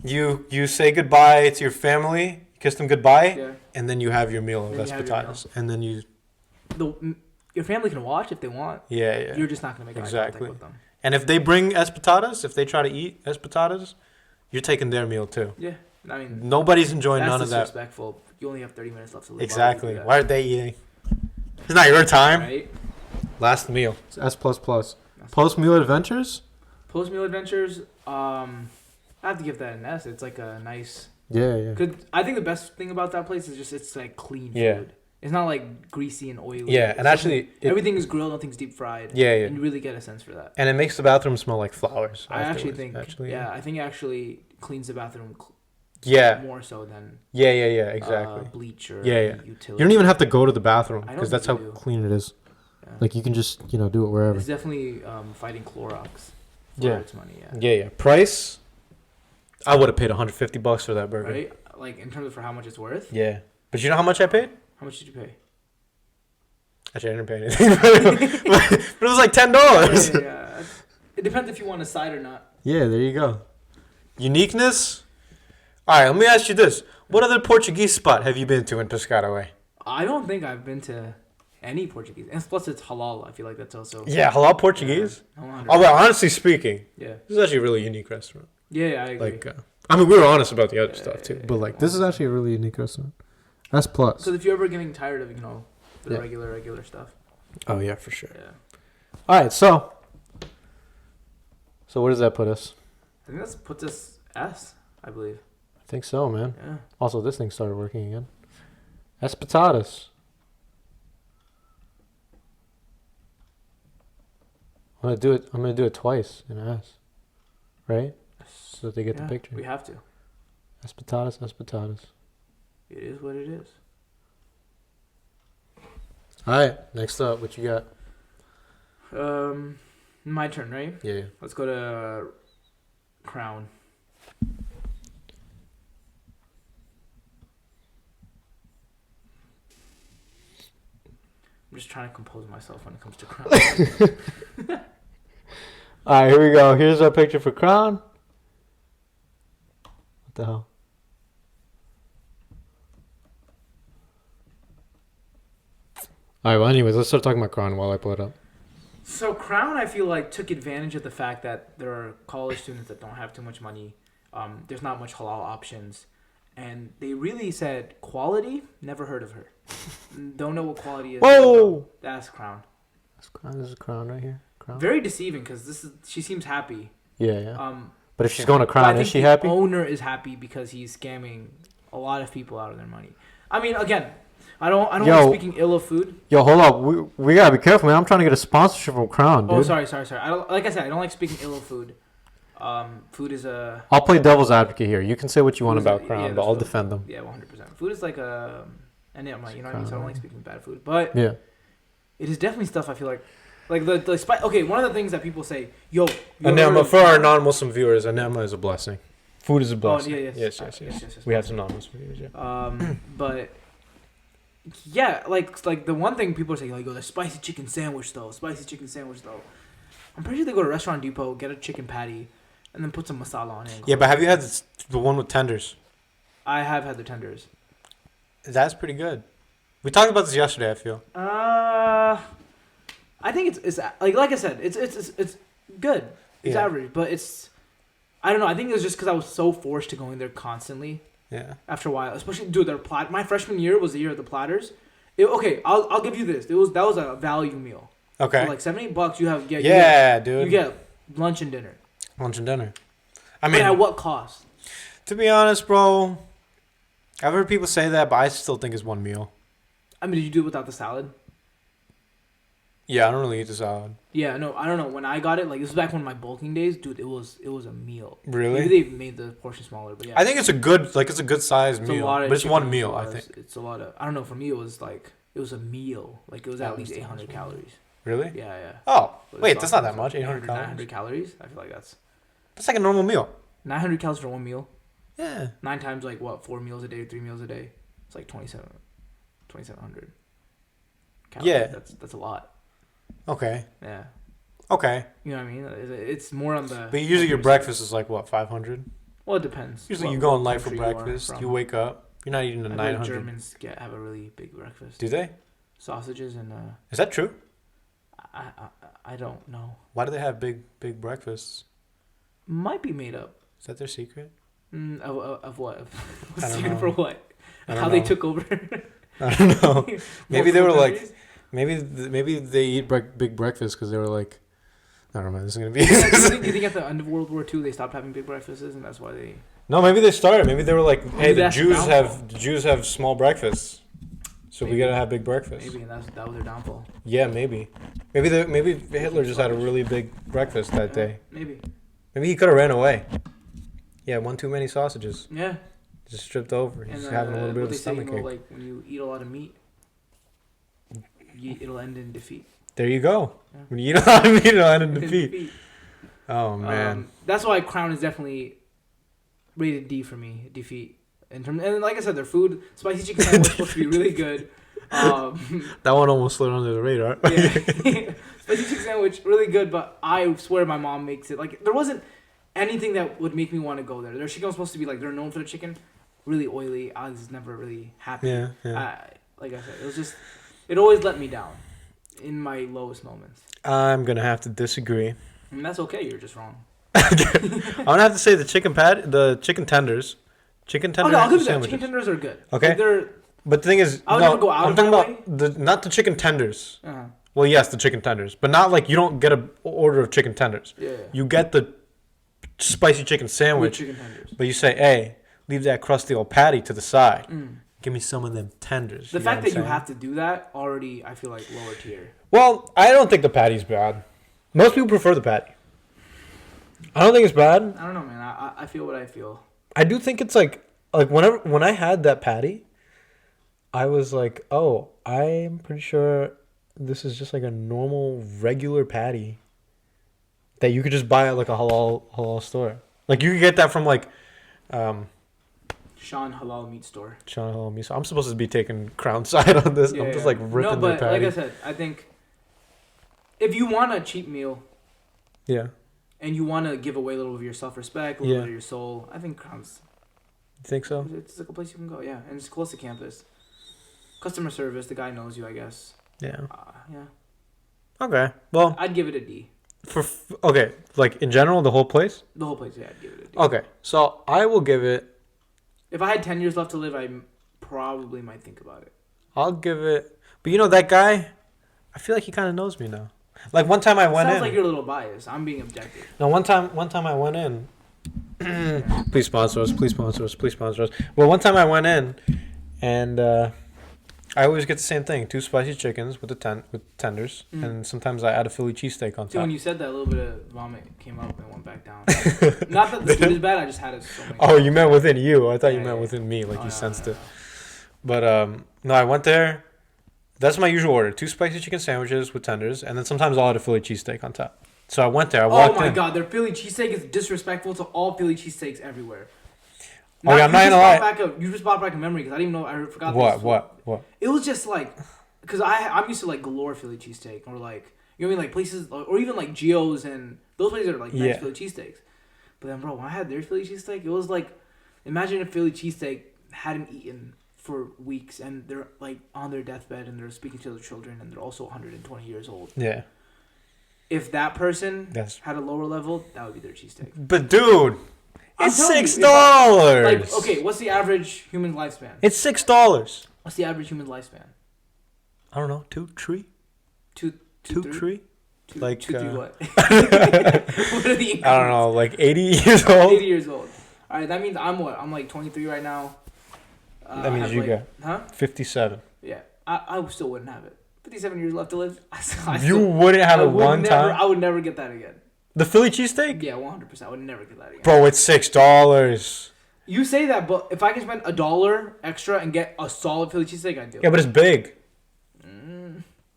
You say goodbye to your family, kiss them goodbye, and then you have your meal of espetadas. And then your family can watch if they want. Yeah. You're just not going to make eye contact with them. And if they bring espetadas, if they try to eat espetadas, you're taking their meal too. Yeah. I mean, nobody's enjoying none of that. That's disrespectful. You only have 30 minutes left to live. Exactly. Why are they eating? It's not your time. Right? Last meal. It's S++. Post-meal adventures? Post-meal adventures, I have to give that an S. It's like a nice... Yeah. I think the best thing about that place is just it's like clean food. It's not like greasy and oily. Yeah, and actually... everything is grilled, nothing's deep fried. Yeah. And you really get a sense for that. And it makes the bathroom smell like flowers. I think it actually cleans the bathroom more so than... Yeah, exactly. Bleach or utility. You don't even have to go to the bathroom because that's how do. clean it is. Yeah. Like you can just, do it wherever. It's definitely fighting Clorox for its money, Yeah. Price? I would have paid $150 for that burger. Right? Like in terms of for how much it's worth? Yeah. But you know how much I paid? How much did you pay? Actually, I didn't pay anything. But it was like $10. Yeah. It depends if you want a side or not. Yeah, there you go. Uniqueness? All right, let me ask you this. What other Portuguese spot have you been to in Piscataway? I don't think I've been to any Portuguese. And plus, it's halal. I feel like that's also... Yeah, halal Portuguese? Yeah, well, honestly speaking, this is actually a really unique restaurant. Yeah, I agree. Like, we were honest about the other stuff, too. But, like, this is actually a really unique restaurant. S+. Because if you're ever getting tired of, the regular stuff. Oh, yeah, for sure. Yeah. All right, so where does that put us? I think that puts us S, I believe. I think so, man. Yeah. Also, this thing started working again. Espetadas. I'm gonna do it twice in S. Right? so that they get the picture. We have to. Espetadas, espetadas. It is what it is. All right, next up, what you got? My turn, right? Yeah. Let's go to Crown. I'm just trying to compose myself when it comes to Crown. All right, here we go. Here's our picture for Crown. What the hell? All right, well, anyways, let's start talking about Crown while I pull it up. So Crown, I feel like, took advantage of the fact that there are college students that don't have too much money. There's not much halal options. And they really said, quality, never heard of her. Don't know what quality is. Whoa! That's Crown. That's Crown. This is Crown right here. Crown. Very deceiving because she seems happy. Yeah. But if she's going to Crown, is she happy? The owner is happy because he's scamming a lot of people out of their money. I mean, again, I don't want to speaking ill of food. Yo, hold up. We gotta be careful, man. I'm trying to get a sponsorship from Crown, dude. Oh, sorry. Like I said, I don't like speaking ill of food. Food is a... I'll play devil's advocate here. You can say what you want about Crown, but I'll defend them. Yeah, 100%. Food is like a... And I'm like, you know what I mean? So I don't like speaking bad food. But yeah, it is definitely stuff I feel like the spice. Okay, one of the things that people say, yo... Enema, for our non-Muslim viewers, enema is a blessing. Food is a blessing. Oh, yeah, yes. We have some non-Muslim viewers, yeah. But... Yeah, like the one thing people say, like, the spicy chicken sandwich, though. I'm pretty sure they go to Restaurant Depot, get a chicken patty, and then put some masala on it. Yeah, but have you had the one with tenders? I have had the tenders. That's pretty good. We talked about this yesterday, I feel. I think it's like I said, it's good. It's average, but it's... I don't know. I think it was just because I was so forced to going there constantly. Yeah. After a while, especially dude, my freshman year was the year of the platters. I'll give you this. That was a value meal. Okay. For like $78, you have dude. You get lunch and dinner. I mean, but at what cost? To be honest, bro, I've heard people say that, but I still think it's one meal. I mean, did you do it without the salad? Yeah, I don't really eat the salad. Yeah, no, I don't know. When I got it, like this was back when my bulking days, dude, it was a meal. Really? Maybe they made the portion smaller, but yeah. I think it's a good size meal, but it's one meal. I think it's a lot of. I don't know. For me, it was a meal. Like it was at least 800 calories. Really? Yeah. Oh, wait, that's not that much. 800 calories. 900 calories. I feel like that's like a normal meal. 900 calories for one meal. Yeah. 9 times like what? 4 meals a day, 3 meals a day. It's like 2,700 calories. Yeah. That's a lot. Okay. Yeah. Okay. You know what I mean? It's more on the... But usually your breakfast is like, what, 500? Well, it depends. Usually you go on light for breakfast. You wake up. You're not eating a 900. Germans have a really big breakfast. Do they? Sausages and... Is that true? I don't know. Why do they have big breakfasts? Might be made up. Is that their secret? Of what? I don't know. For what? How they took over? I don't know. Maybe they were like... Maybe they eat big breakfast because they were like, I don't know. This is gonna be. You think at the end of World War II they stopped having big breakfasts and that's why they? No, maybe they started. Maybe they were like, hey, the Jews have small breakfasts, so we gotta have big breakfast. Maybe that was their downfall. Yeah, maybe Hitler just had a really big breakfast that day. Maybe he could have ran away. Yeah, one too many sausages. Yeah. Just stripped over. He's having a little bit of a stomachache. Like when you eat a lot of meat. It'll end in defeat. There you go. Yeah. When you eat a lot of meat, it'll end in defeat. Oh, man. That's why Crown is definitely rated D for me. Defeat. And like I said, their food, spicy chicken sandwich, supposed to be really good. That one almost slid under the radar. Yeah. Spicy chicken sandwich, really good, but I swear my mom makes it. Like, there wasn't anything that would make me want to go there. Their chicken was supposed to be, like, they're known for the chicken. Really oily. I was never really happy. Yeah. Like I said, it was just... It always let me down in my lowest moments. I'm going to have to disagree. I mean, that's okay. You're just wrong. I'm going to have to say the chicken tenders. Chicken tenders. Okay, I'll give you that. Chicken tenders are good. Okay. Like but the thing is, I'm talking about not the chicken tenders. Uh-huh. Well, yes, the chicken tenders. But not like you don't get an order of chicken tenders. Yeah. You get the spicy chicken sandwich. With chicken tenders. But you say, hey, leave that crusty old patty to the side. Give me some of them tenders. The fact that you have to do that already, I feel like lower tier. Well, I don't think the patty's bad. Most people prefer the patty. I don't think it's bad. I don't know, man. I feel what I feel. I do think it's like when I had that patty, I was like, oh, I'm pretty sure this is just like a normal regular patty that you could just buy at like a halal store. Like you could get that from like Sean Halal Meat Store. Sean Halal Meat. I'm supposed to be taking crown side on this. I'm just like ripping their patty. Like I said, I think if you want a cheap meal, yeah, and you want to give away a little of your self-respect, a little bit of your soul, I think Crown's. You think so? It's like a place you can go, yeah, and it's close to campus. Customer service, the guy knows you, I guess. Yeah. Yeah. Okay. Well, I'd give it a D. Okay, like in general, the whole place. The whole place, yeah, I'd give it a D. Okay, so I will give it. If I had 10 years left to live, I probably might think about it. I'll give it. But you know that guy, I feel like he kind of knows me now. Like one time I went in. Sounds like you're a little biased. I'm being objective. No, one time I went in. Please sponsor us. Please sponsor us. Please sponsor us. Well, one time I went in, and I always get the same thing: 2 spicy chickens with tenders, and sometimes I add a Philly cheesesteak on top. See, when you said that, a little bit of vomit came up and went back down. Not that the food is bad. I just had it so many. Oh, you meant within you. I thought you meant within me, like you sensed it. But no, I went there. That's my usual order: 2 spicy chicken sandwiches with tenders, and then sometimes I'll add a Philly cheesesteak on top. So I went there. I walked in. Oh my god, their Philly cheesesteak is disrespectful to all Philly cheesesteaks everywhere. Okay, I'm not gonna lie. You just brought back a memory because I didn't even know. I forgot. What? It was just like, because I'm used to like galore Philly cheesesteak or like, you know what I mean, like places or even like Gio's and those places are like nice Philly cheesesteaks. But then, bro, when I had their Philly cheesesteak, it was like, imagine if Philly cheesesteak hadn't eaten for weeks and they're like on their deathbed and they're speaking to their children and they're also 120 years old. Yeah. If that person had a lower level, that would be their cheesesteak. But dude, it's $6. Like, okay, what's the average human lifespan? It's $6. What's the average human lifespan? I don't know. 2, 3. 2, 3. Like 2, 3 what? What are the I don't know. Like 80 years old. 80 years old. All right, that means I'm what? I'm like 23 right now. That means you got 57. Yeah, I still wouldn't have it. 57 years left to live. You wouldn't have it one time? I would never get that again. The Philly cheesesteak? Yeah, 100%. I would never get that again. Bro, it's $6. You say that, but if I can spend $1 extra and get a solid Philly cheesesteak, I'd do it. Yeah, but it's big.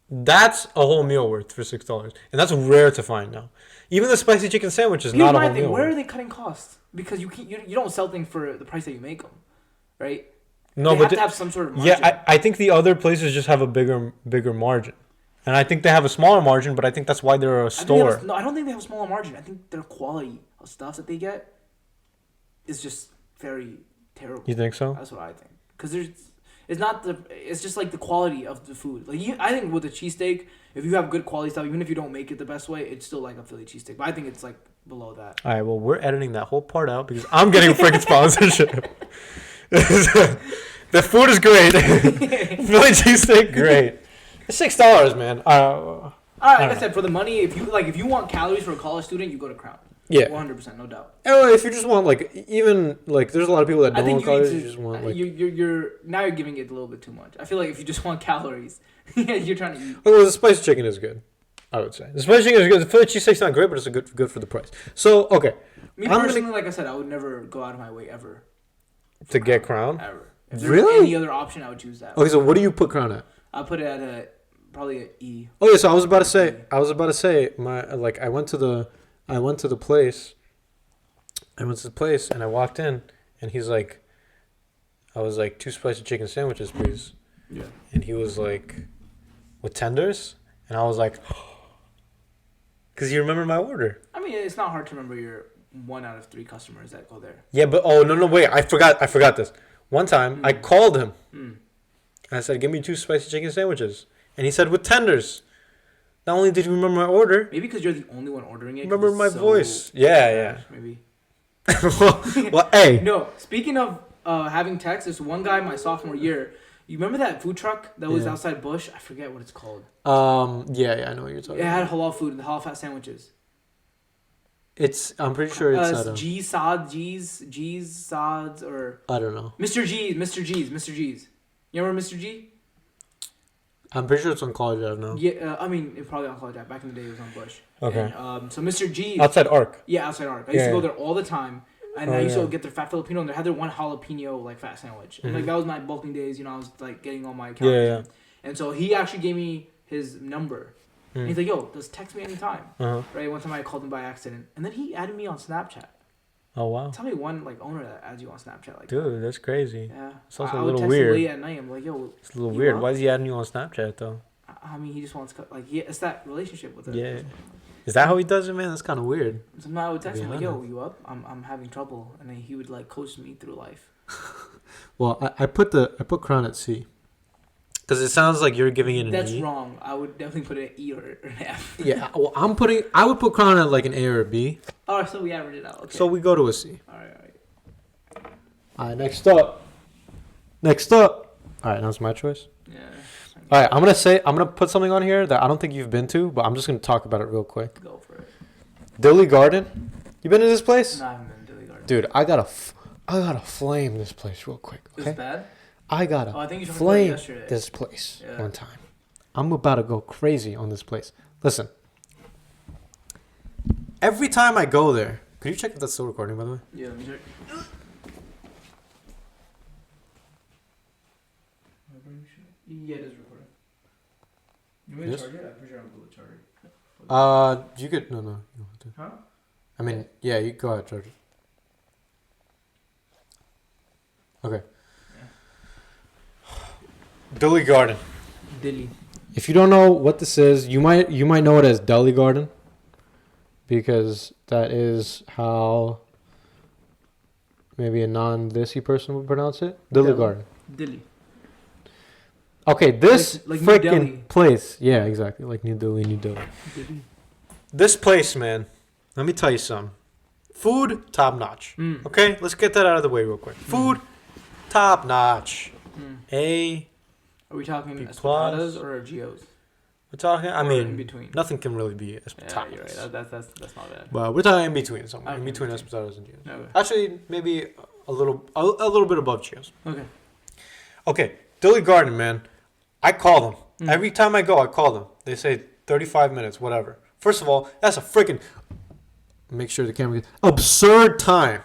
That's a whole meal worth for $6. And that's rare to find now. Even the spicy chicken sandwich is not a whole meal. Where are they cutting costs? Because you don't sell things for the price that you make them, right? No, they have to have some sort of margin. Yeah, I think the other places just have a bigger margin. And I think they have a smaller margin, but I think that's why they're a store. I don't think they have a smaller margin. I think their quality of stuff that they get is just very terrible. You think so? That's what I think. Because it's just like the quality of the food. Like I think with a cheesesteak, if you have good quality stuff, even if you don't make it the best way, it's still like a Philly cheesesteak. But I think it's like below that. All right, well, we're editing that whole part out because I'm getting a freaking sponsorship. The food is great. Philly cheesesteak, great. It's $6, man. All right, like I said, for the money, if you want calories for a college student, you go to Crown. Yeah, 100%, no doubt. Oh, if you just want there's a lot of people that don't want calories. You just want you're giving it a little bit too much. I feel like if you just want calories, you're trying to eat. Well, the spicy chicken is good. I would say the spicy chicken is good. The Philly cheesesteak's not great, but it's good for the price. So okay. Me personally, like I said, I would never go out of my way ever to get Crown. Ever. If there's any other option, I would choose that. Okay, so what do you put Crown at? I'll put it at probably an E. Oh yeah, so I was about to say I went to the place. And I walked in and he's like, I was like, 2 spicy chicken sandwiches, please. Yeah. And he was like, with tenders? And I was like, because you remember my order. I mean, it's not hard to remember your 1 out of 3 customers that go there. Yeah, but no, wait, I forgot this. One time I called him and I said, give me 2 spicy chicken sandwiches. And he said, with tenders. Not only did you remember my order. Maybe because you're the only one ordering it. Remember my voice. Yeah. Maybe. well, hey. No, speaking of having text, there's one guy my sophomore year. You remember that food truck that was outside Bush? I forget what it's called. Yeah, I know what you're talking about. It had halal food and halal fat sandwiches. I'm pretty sure it's G's Sods, or I don't know. Mr. G's. You remember Mr. G? I'm pretty sure it's on College Ave now. Yeah, I mean, it probably on College Ave. Back in the day, it was on Bush. Okay. And, so Mr. G. Outside Arc. Yeah, outside Arc. I used to Yeah. go there all the time. And Oh, I used to yeah. get their fat Filipino, and they had their one jalapeno like fat sandwich. And like Mhm. that was my bulking days. You know, I was like getting all my Yeah, calories. yeah. in. And so he actually gave me his number. And Mm. he's like, "Yo, just text me anytime." Uh-huh. Right. One time I called him by accident, and then he added me on Snapchat. Oh, wow. Tell me one like owner that adds you on Snapchat like Dude, that's crazy. that. Yeah. It's also I a would little text him weird. late at night. I'm like, "Yo." It's a little You weird. up? Why is he adding you on Snapchat, though? I mean, he just wants like yeah, it's that relationship with it. Yeah. Is that how he does it, man? That's kind of weird. Sometimes I would text To be him like, "Yo, honest. you up? I'm having trouble," and then he would like coach me through life. Well, I put Crown at C. Because it sounds like you're giving it an That's E. wrall. I would definitely put it an E or an F. Yeah, well, I would put Crown at like an A or a B. Oh, so we average it out. Okay. So we go to a C. All right. All right, next up. All right, now it's my choice. Yeah. All right, I'm gonna put something on here that I don't think you've been to, but I'm just gonna talk about it real quick. Go for it. Dilly Garden. You been to this place? No, I haven't been to Dilly Garden. Dude, I gotta flame this place real quick. It's Okay, bad. I gotta Oh, I think you told me flame yesterday. this place Yeah. one time. I'm about to go crazy on this place. Listen, every time I go there, could you check if that's still recording, by the way? Yeah, let me check. Yeah, it is recording. You want me to Yes? charge it? I'm pretty sure I'm going to charge it. You could no. You don't have to. Huh? I mean, yeah, you go ahead, charge it. Okay. Dilly Garden. Dilly. If you don't know what this is, you might know it as Deli Garden, because that is how maybe a non-Desi person would pronounce it. Dilly Deli. Garden. Dilly. Okay, this Like New Delhi. freaking place. Yeah, exactly. Like New Delhi, New Delhi. Dilly. This place, man. Let me tell you something. Food, top notch. Mm. Okay, let's get that out of the way real quick. Food, top notch. Mm. A. Are we talking B Espetadas plus. or Geos? We're talking. I Or mean, in between. nothing can really be Yeah, Espetadas. you're right. That's not bad. But we're talking in between, somewhere. Okay, In between okay. Espetadas and Geos. Okay. Actually, maybe a little bit above Geos. Okay. Okay, Dilly Garden, man. I call them. Mm. Every time I go, I call them. They say 35 minutes, whatever. First of all, that's a freaking... Make sure the camera gets... Absurd time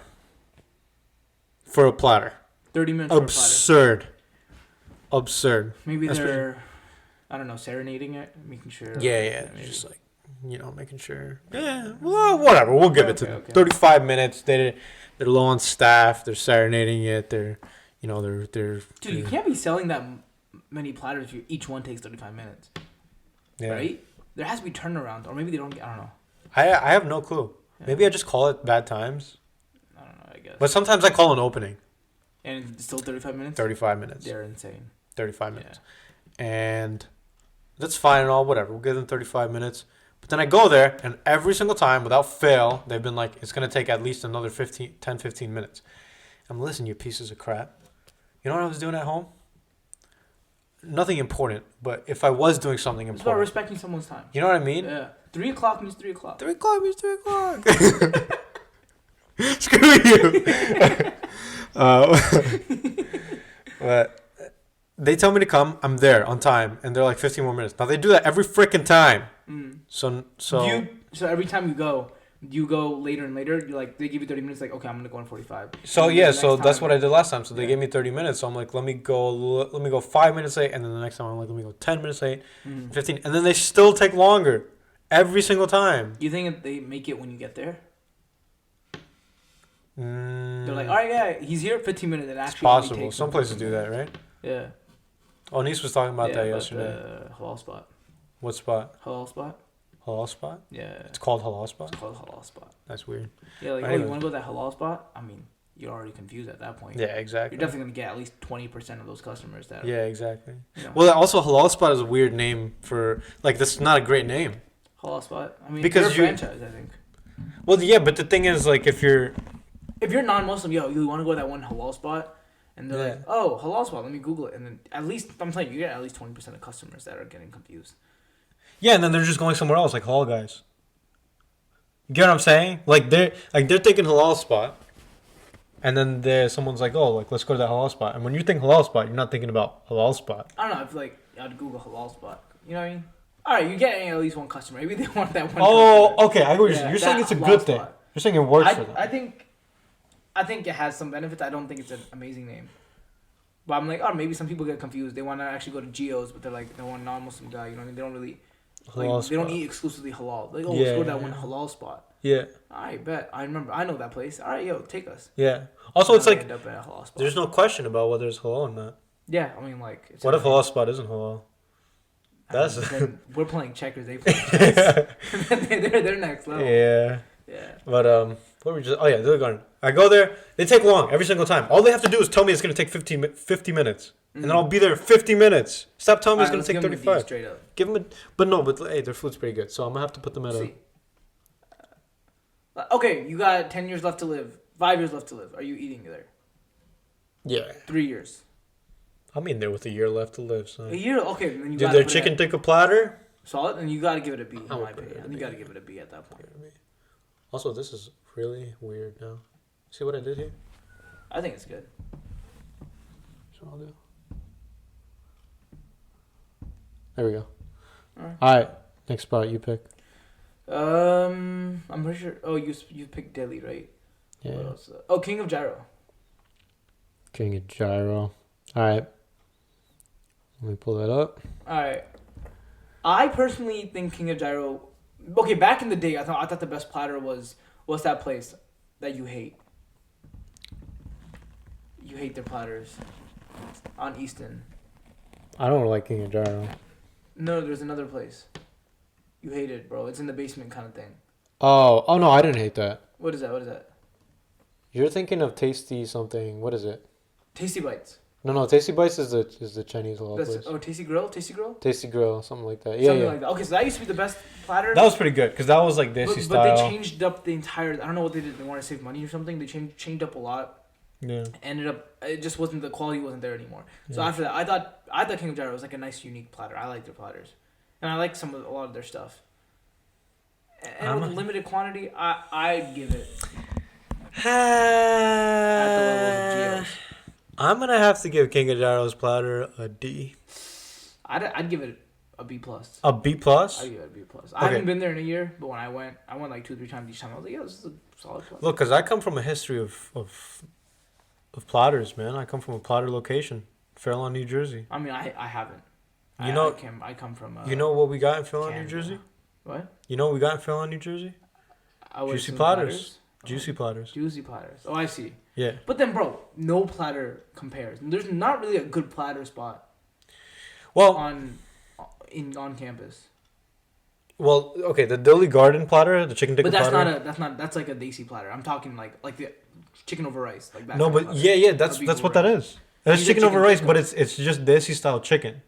for a platter. 30 minutes for a platter. Absurd. Absurd. Maybe That's they're, I don't know, serenading it, making sure. Yeah. maybe. Just like, making sure. Yeah, well, whatever. We'll give it to Okay, them. okay. 35 minutes. They're low on staff. They're serenading it. They're. Dude, you can't be selling that many platters if each one takes 35 minutes, Yeah. right? There has to be turnaround, or maybe they don't. I don't know. I have no clue. Yeah. Maybe I just call it bad times. I don't know. I guess. But sometimes I call an opening. And it's still 35 minutes. 35 minutes. They're insane. 35 minutes. And that's fine and all, whatever. We'll give them 35 minutes. But then I go there, and every single time, without fail, they've been like, it's going to take at least another 10, 15 minutes. I'm listening, you pieces of crap. You know what I was doing at home? Nothing important, but if I was doing something It's about important. respecting someone's time. You know what I mean? Yeah. 3 o'clock means 3 o'clock. 3 o'clock means 3 o'clock. Screw you. But they tell me to come. I'm there on time, and they're like 15 more minutes. Now they do that every freaking time. Mm. So So every time you go later and later. You like they give you 30 minutes. Like okay, I'm gonna go in 45. so And yeah. the So next that's time- what I did last time. So they Yeah. gave me 30 minutes. So I'm like, let me go 5 minutes late, and then the next time I'm like, let me go 10 minutes late, Mm. 15, and then they still take longer every single time. You think if they make it when you get there? Mm, They're like, all right, yeah, he's here 15 minutes. And it's actually only possible. takes Some him places 15 do that, minutes. right? Yeah. Oh, Nice was talking about Yeah, that about yesterday. the halal spot. What spot? Halal spot? Halal spot? Yeah. It's called halal spot. It's called halal spot. That's weird. Yeah, like, oh, Anyway. you want to go to that halal spot? I mean, you're already confused at that point. Yeah, exactly. You're definitely going to get at least 20% of those customers that Yeah, exactly. you know, Well, also halal spot is a weird name for like this is not a great name. halal spot. I mean, Because they're a you- franchise, I think. Well, yeah, but the thing is like if you're If you're non-Muslim, you want to go to that one halal spot, and they're like, Yeah. oh, halal spot, let me Google it. And then at least, I'm telling you, you get at least 20% of customers that are getting confused. yeah, and then they're just going somewhere else like halal guys. You get what I'm saying? Like they're thinking halal spot, and then someone's like, oh, like let's go to that halal spot. And when you think halal spot, you're not thinking about halal spot. I don't know, I feel like I'd Google halal spot. You know what I mean? All right, you're getting at least one customer. Maybe they want that one. Oh, customer. okay. I agree. Yeah, You're that saying it's a halal good thing. spot. You're saying it works for them. I think it has some benefits. I don't think it's an amazing name. But I'm like, oh, maybe some people get confused. They want to actually go to Geo's, but they're like, they want a non-Muslim guy. You know what I mean? They don't really, Halal they don't spot. eat exclusively halal. Like, oh, let's go to that Yeah. one halal spot. Yeah. I bet. I remember. I know that place. All right, yo, take us. Yeah. Also, it's Now we like end up at a halal spot. there's no question about whether it's halal or not. Yeah, I mean, like. It's What if everything. halal spot isn't halal? I mean, then we're playing checkers. They play chess. they're next level. Yeah. Yeah. But what were we just? Oh yeah, Lily Garden. I go there. They take long every single time. All they have to do is tell me it's gonna take 50 minutes, and then I'll be there 50 minutes. Stop telling me it's gonna take 35. Straight up. Give them but hey, their food's pretty good, so I'm gonna have to put them at a. See. Okay, you got 10 years left to live. 5 years left to live. Are you eating there? Yeah. 3 years. I'm in there with a year left to live, so. A year? Okay, then you Did got their chicken tikka platter? solid, and you got to give it a B. In I would my put it opinion. at a You B. got to give it a B at that point. Also, this is really weird now. See what I did here? I think it's good. That's what I'll do. There we go. Alright. All right. Next spot you pick. I'm pretty sure. Oh, you picked Delhi, right? Yeah. What else? Oh, King of Gyro. King of Gyro. All right. Let me pull that up. All right. I personally think King of Gyro. Okay, back in the day, I thought the best platter was what's that place that you hate? You hate their platters on Easton. I don't like King of Gyro. No, there's another place. You hate it, bro. It's in the basement kind of thing. Oh no, I didn't hate that. What is that? What is that? You're thinking of Tasty something. What is it? Tasty Bites. No, Tasty Bites is the Chinese halal That's place. oh, Tasty Grill. Tasty Grill. Tasty Grill, something like that. Yeah, Something yeah. like that. Okay, so that used to be the best platter. That was pretty good because that was like but, Desi but style. they changed up the entire. I don't know what they did. They wanted to save money or something. They changed up a lot. Yeah. Ended up, it just wasn't, the quality wasn't there anymore. So Yeah. after that, I thought King of Gyro was like a nice, unique platter. I like their platters, and I like a lot of their stuff. And with limited quantity, I'd give it at the levels of Geo's. I'm gonna have to give King of Gyro's platter a D. I'd give it a B plus. A B plus. I'd give it a B plus. I haven't been there in a year, but when I went like 2-3 times each time. I was like, yeah, this is a solid platter. Look, because I come from a history of platters, man. I come from a platter location, Fairlawn, New Jersey. I mean, I haven't. I come from. You know what we got in Fairlawn, New Canada. Jersey? What? You know what we got in Fairlawn, New Jersey? Juicy platters. Juicy platters. Juicy platters. Oh, I see. Yeah. But then, bro, no platter compares. There's not really a good platter spot Well, on campus. well, okay. The Dilly Garden platter, the chicken tikka But platter. that's like a desi platter. I'm talking like the chicken over rice, like that. No, kind of but platter. yeah, that's That'd be what great. that is. It's It's a chicken over chicken rice, tikka. but it's just Desi style chicken.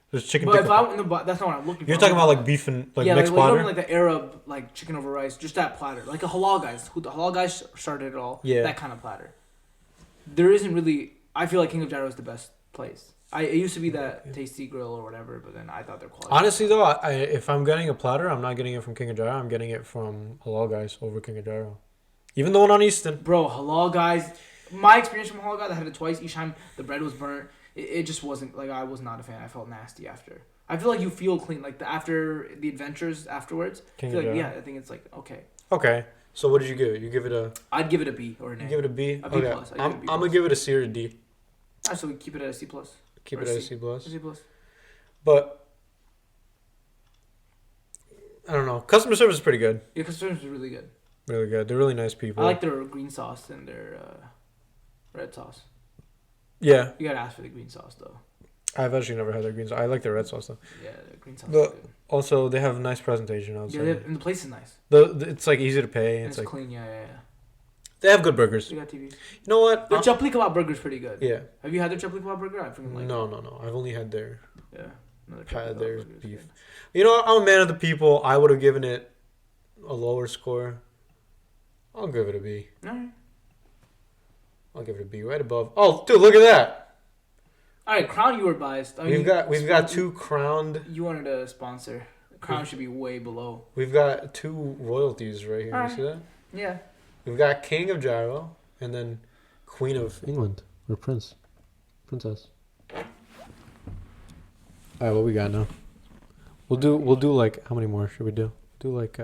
There's chicken But tikka. if I went in the, that's not what I'm looking for. You're talking about like beef and like yeah, mixed like platter. like the Arab like chicken over rice, just that platter, like a halal guys. Who the halal guys started it all. Yeah. That kind of platter. There isn't really. I feel like King of Gyro is the best place. It used to be that Tasty Grill or whatever, but then I thought their quality. Honestly, though, if I'm getting a platter, I'm not getting it from King of Gyro. I'm getting it from Halal Guys over King of Gyro. Even the one on Easton. Bro, halal guys. My experience from halal guys, I had it twice. Each time the bread was burnt. It just wasn't like, I was not a fan. I felt nasty after. I feel like you feel clean after the adventures afterwards. King I feel of like Gyro. I think it's like okay. Okay. So what did you give it? You give it a. I'd give it a B or an A. You give it a B. A B Okay. plus. I'm gonna give it a C or a D. So we keep it at a C plus. Keep Or it a at a C. C plus. C plus. But I don't know. Customer service is pretty good. Yeah, customer service is really good. Really good. They're really nice people. I like their green sauce and their red sauce. Yeah. You gotta ask for the green sauce though. I've actually never had their green sauce. I like their red sauce though. Yeah, the green sauce. The- is good. Also, they have a nice presentation. I would Yeah, say. and the place is nice. It's like easy to pay. And It's it's like clean. Yeah. they have good burgers. They got TV. You know what? Their chapli kebab burger is pretty good. Yeah. Have you had their chapli kebab burger? I freaking like it. No. I've only had their Yeah. Another had chapli their kebab burger is beef. good. You know what? I'm a man of the people. I would have given it a lower score. I'll give it a B. Alright. I'll give it a B right above. Oh, dude, look at that. Alright, Crown, you were biased. I mean, We've got two crowned. You wanted a sponsor. Crown should be way below. We've got two royalties right here. Alright. You see that? Yeah. We've got King of Gyro and then Queen of England or Princess. right, what we got now? We'll do like how many more should we do? Do like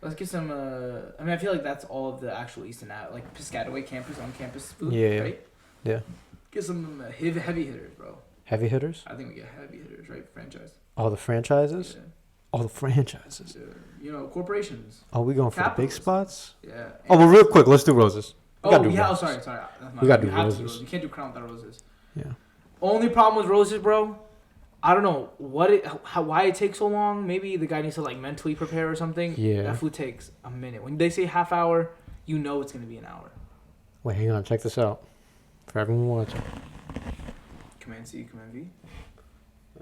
Let's get some. I mean, I feel like that's all of the actual Easton like Piscataway campus on campus food. Yeah, Right. yeah. Get some heavy hitters, bro. Heavy hitters? I think we get heavy hitters, right? Franchise. Oh, the franchises? Yeah. Oh, the franchises. Yeah. You know, corporations. Oh, we going for the big Capitalists. spots? Yeah. Oh, well, real quick, let's do roses. We gotta Oh, do yeah. Oh, roses. sorry. We gotta do have to roses. You can't do crown without roses. Yeah. Only problem with roses, bro. I don't know why it takes so long. Maybe the guy needs to like mentally prepare or something. Yeah. That food takes a minute. When they say half hour, you know it's gonna be an hour. Wait, hang on. Check this out. For everyone watching. Command C, Command V.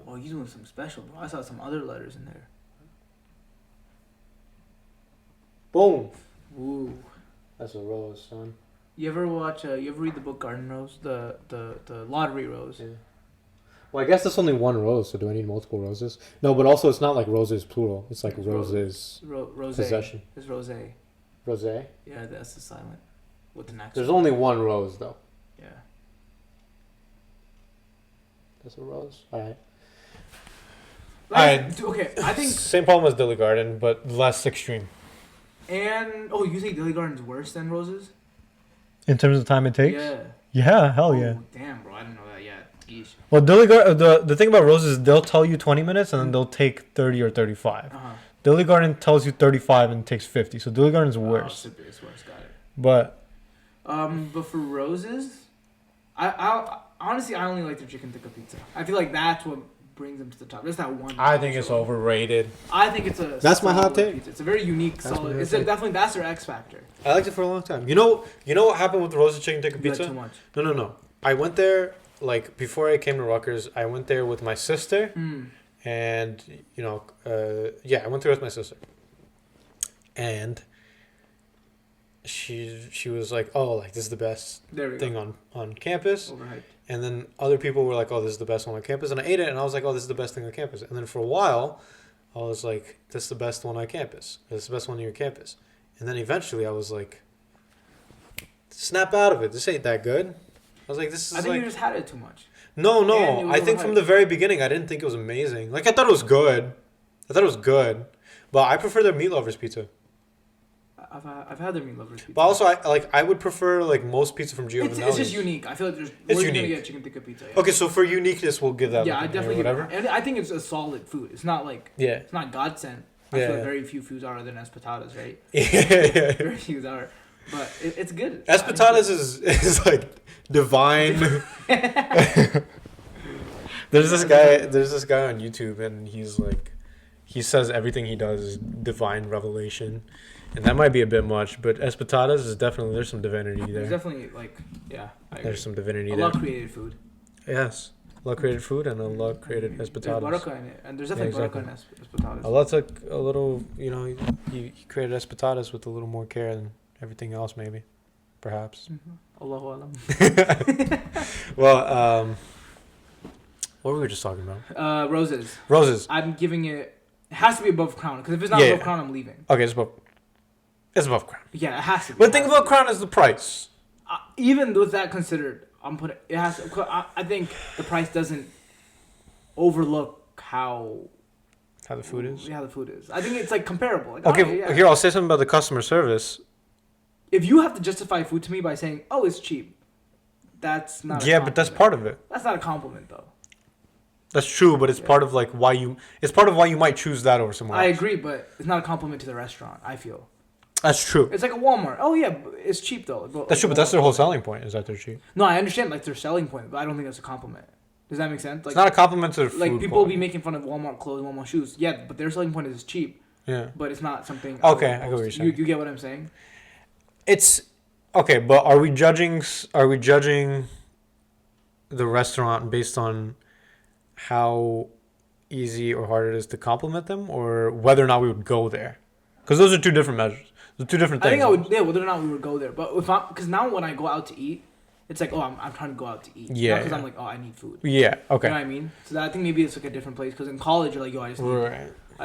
Oh, you doing something special, bro. I saw some other letters in there. Boom. Ooh. That's a rose, son. You ever read the book Garden Rose? The lottery rose. Yeah. Well, I guess that's only one rose, so do I need multiple roses? No, but also it's not like roses plural. It's like It's roses Rose. possession. It's rose. Rose? Yeah, that's the silent. With the next There's one. only one rose, though. Yeah. That's a rose? Alright. Okay, I think. Same problem as Dilly Garden, but less extreme. And oh, you think Dilly Garden's worse than roses? In terms of time it takes? Yeah. Yeah, hell Oh, damn, bro, I didn't know that yet. Geesh. Well, Dilly Garden, the thing about roses is they'll tell you 20 minutes and then they'll take 30 or 35. Dilly Garden tells you 35 and takes 50, so Dilly Garden's worse. Oh, it's worse. Got it. But But for roses, I honestly I only like their chicken tikka pizza. I feel like that's what brings them to the top. Just that one. I think it's overrated. I think it's a. That's my hot solid take. Pizza. It's a very unique, That's my solid. hot It's take. definitely that's their X factor. I liked it for a long time. You know what happened with the roasted chicken tikka You got pizza? too much. No. I went there like before I came to Rutgers. I went there with my sister, and I went there with my sister, and she was like, oh, like this is the best thing on campus. Overhyped. And then other people were like, oh, this is the best one on campus. And I ate it, and I was like, oh, this is the best thing on campus. And then for a while, I was like, this is the best one on campus. This is the best one on your campus. And then eventually I was like, snap out of it. This ain't that good. I was like, this is I think like... you just had it too much. No. And it was I think from overhyped. the very beginning, I didn't think it was amazing. Like, I thought it was good. But I prefer their meat lovers pizza. I've had their meat lovers pizza. But also, I would prefer like most pizza from Giovanelli. It's just unique. I feel like where's you gonna get chicken tikka pizza? Yeah. Okay, so for uniqueness, we'll give that. Yeah, like I a definitely or give whatever. it. And I think it's a solid food. It's not like it's not God sent. I feel like very few foods are other than ESPETADAS, right? Yeah. Very few are, but it's good. ESPETADAS is like divine. There's this guy on YouTube, and he's like, he says everything he does is divine revelation, and that might be a bit much, but ESPETADAS is definitely, there's some divinity there. There's definitely like I agree. There's some divinity there. Allah created food. Yes, Allah created food, and Allah created There's ESPETADAS. barakah in it, and there's definitely barakah in ESPETADAS. Allah took a little, he created ESPETADAS with a little more care than everything else, maybe, perhaps. Allahu alam. Well, what were we just talking about? Roses. Roses. I'm giving it. It has to be above Crown, because if it's not Yeah, above yeah. Crown, I'm leaving. Okay, it's above Crown. Yeah, it has to be. But the thing about Crown is the price. Even with that considered, I'm putting it has. I think the price doesn't overlook how How the food is. Yeah, how the food is. I think it's like comparable. Like, Okay, alright, yeah. here I'll say something about the customer service. If you have to justify food to me by saying, "Oh, it's cheap," that's not. Yeah, but that's part of it. That's not a compliment, though. That's true, but it's part of like why you. It's part of why you might choose that over somewhere I else. agree, but it's not a compliment to the restaurant. I feel That's true. it's like a Walmart. Oh yeah, it's cheap though. That's true, but that's their whole selling point. Is that they're cheap? No, I understand like their selling point, but I don't think that's a compliment. Does that make sense? Like, It's not a compliment to their food. like people quality. be making fun of Walmart clothes, Walmart shoes. Yeah, but their selling point is cheap. Yeah. But it's not something. Okay, I get what you're saying. You get what I'm saying? It's okay, but are we judging? Are we judging the restaurant based on how easy or hard it is to compliment them, or whether or not we would go there? Because those are two different measures. They're two different I things. think I would. Yeah, whether or not we would go there, but because now when I go out to eat, it's like, oh, I'm trying to go out to eat. Yeah, Because yeah. I'm like, oh, I need food. Yeah. Okay. You know what I mean? So that, I think maybe it's like a different place. Because in college, you're like, yo, I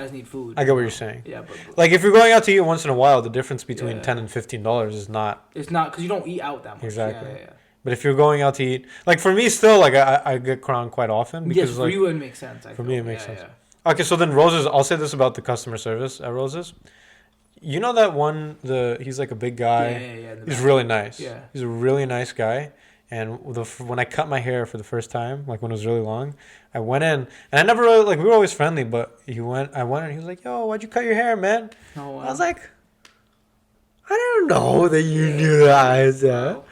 just need food. I get what you're saying. Yeah, but Like if you're going out to eat once in a while, the difference between Yeah. $10 and $15 is not it's not because you don't eat out that much. exactly. Yeah. But if you're going out to eat, like for me, still like I get crown quite often because Yes, for like you it makes sense. for me it makes sense. Okay, so then Roses. I'll say this about the customer service at Roses. You know that one? He's like a big guy. Yeah. He's really nice. Yeah. He's a really nice guy. And when I cut my hair for the first time, like when it was really long, I went in and I never really like we were always friendly, but I went and he was like, "Yo, why'd you cut your hair, man?" Oh, wow. I was like, "I don't know that you knew that." Wow.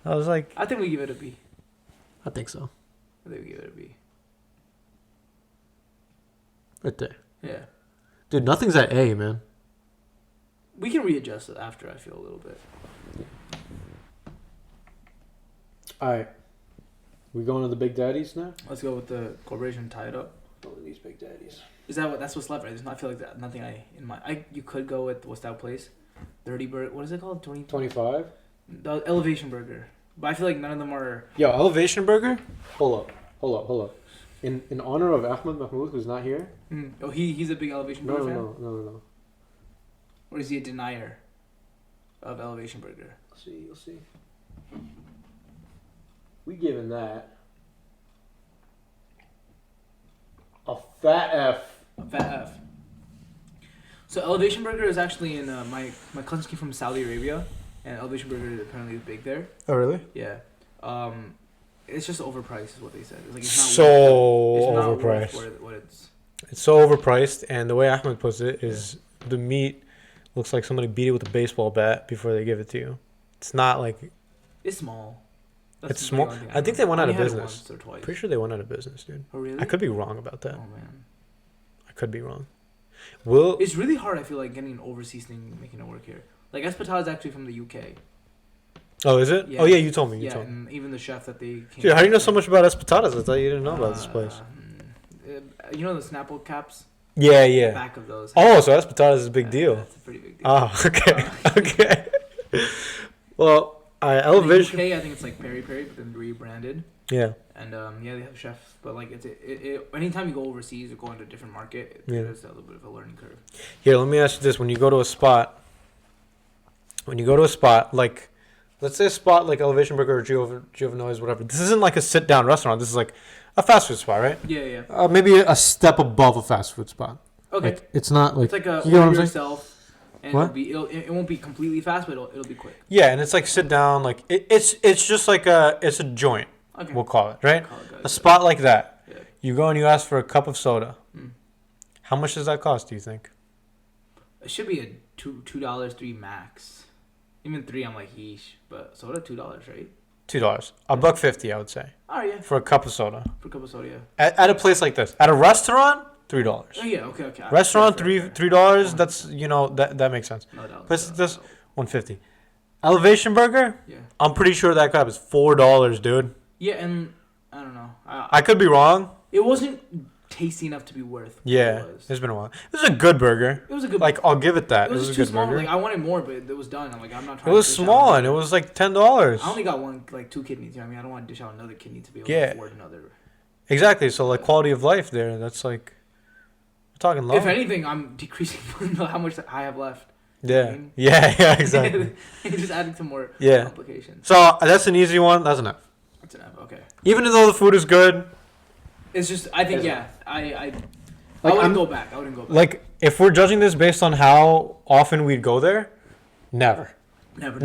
I was like, I think we give it a B. I think so. I think we give it a B. Right there. Yeah. Dude, nothing's at A, man. We can readjust it after, I feel, a little bit. Alright. We going to the Big Daddies now? Let's go with the corporation, tie it up. Go with these Big Daddies. That's what's left, right? There's not, I feel like that, nothing you could go with, what's that place? 30 Burger, what is it called? 25? The Elevation Burger. But I feel like none of them are... Yo, Elevation Burger? Hold up. In honor of Ahmed Mahmoud, who's not here. Oh, he's a big Elevation Burger fan? No. Or is he a denier of Elevation Burger? You'll see. We giving that a fat F. A fat F. So Elevation Burger is actually in my cousin came from Saudi Arabia, and Elevation Burger apparently is big there. Oh really? Yeah. It's just overpriced, is what they said. It's like overpriced. What it's. It's so overpriced, and the way Ahmed puts it is the meat looks like somebody beat it with a baseball bat before they give it to you. It's not like It's small. it's small. I think they went out of business. Once or twice. Pretty sure they went out of business, dude. Oh really? I could be wrong about that. Oh man. I could be wrong. It's really hard. I feel like getting an overseas thing, making it work here. Like ESPETADAS is actually from the UK. Oh, is it? Yeah. Oh yeah, you told me. And even the chef that they came. Dude, how do you know so much about ESPETADAS? I thought you didn't know about this place. You know the Snapple caps? Yeah. The back of those. Oh, so ESPETADAS is a big deal. That's a pretty big deal. Oh, okay. Okay. Well, Elevation. In the UK, I think it's like Peri Peri, but then rebranded. Yeah. And they have chefs, but like anytime you go overseas or go into a different market, there's a little bit of a learning curve. Here, let me ask you this: when you go to a spot, like, let's say a spot like Elevation Burger or Giovanelli's, whatever. This isn't like a sit-down restaurant. This is like a fast food spot, right? Yeah. Maybe a step above a fast food spot. Okay. Like, it's not like it's like a you know what I'm order saying? yourself. And What? it won't be completely fast, but it'll be quick. Yeah, and it's like sit down, like it's just like it's a joint. Okay. We'll call it, right? Good. A spot like that. Yeah. You go and you ask for a cup of soda. Mm. How much does that cost? Do you think? It should be a $2, $3 max. Even $3, I'm like yeesh. But soda $2, right? $2, $1.50, I would say, Oh yeah. for a cup of soda. For a cup of soda, yeah. At a place like this, at a restaurant, $3. Oh yeah, okay. Restaurant Fair. $3. That's that makes sense. No doubt. Place like this, $1.50. Elevation Burger, Yeah. I'm pretty sure that crap is $4, dude. Yeah, and I don't know. I could be wrong. It wasn't tasty enough to be worth. What Yeah, it was. it's been a while. It was a good burger. It was a good. Like, I'll give it that. It was a too good small. burger. Like I wanted more, but it was done. I'm like, I'm not It trying. was to dish small out and it was like $10. I only got two kidneys. You know what I mean, I don't want to dish out another kidney to be able Yeah. to afford another. Exactly. So like quality of life there. That's like we're talking low. If anything, I'm decreasing how much I have left. Yeah. Yeah. Exactly. Just adding some more Yeah. complications. So that's an easy one. That's enough. That's enough. Okay. Even though the food is good, It's just I think I Like, wouldn't go back. I wouldn't go back. like if we're judging this based on how often we'd go there, never. Never.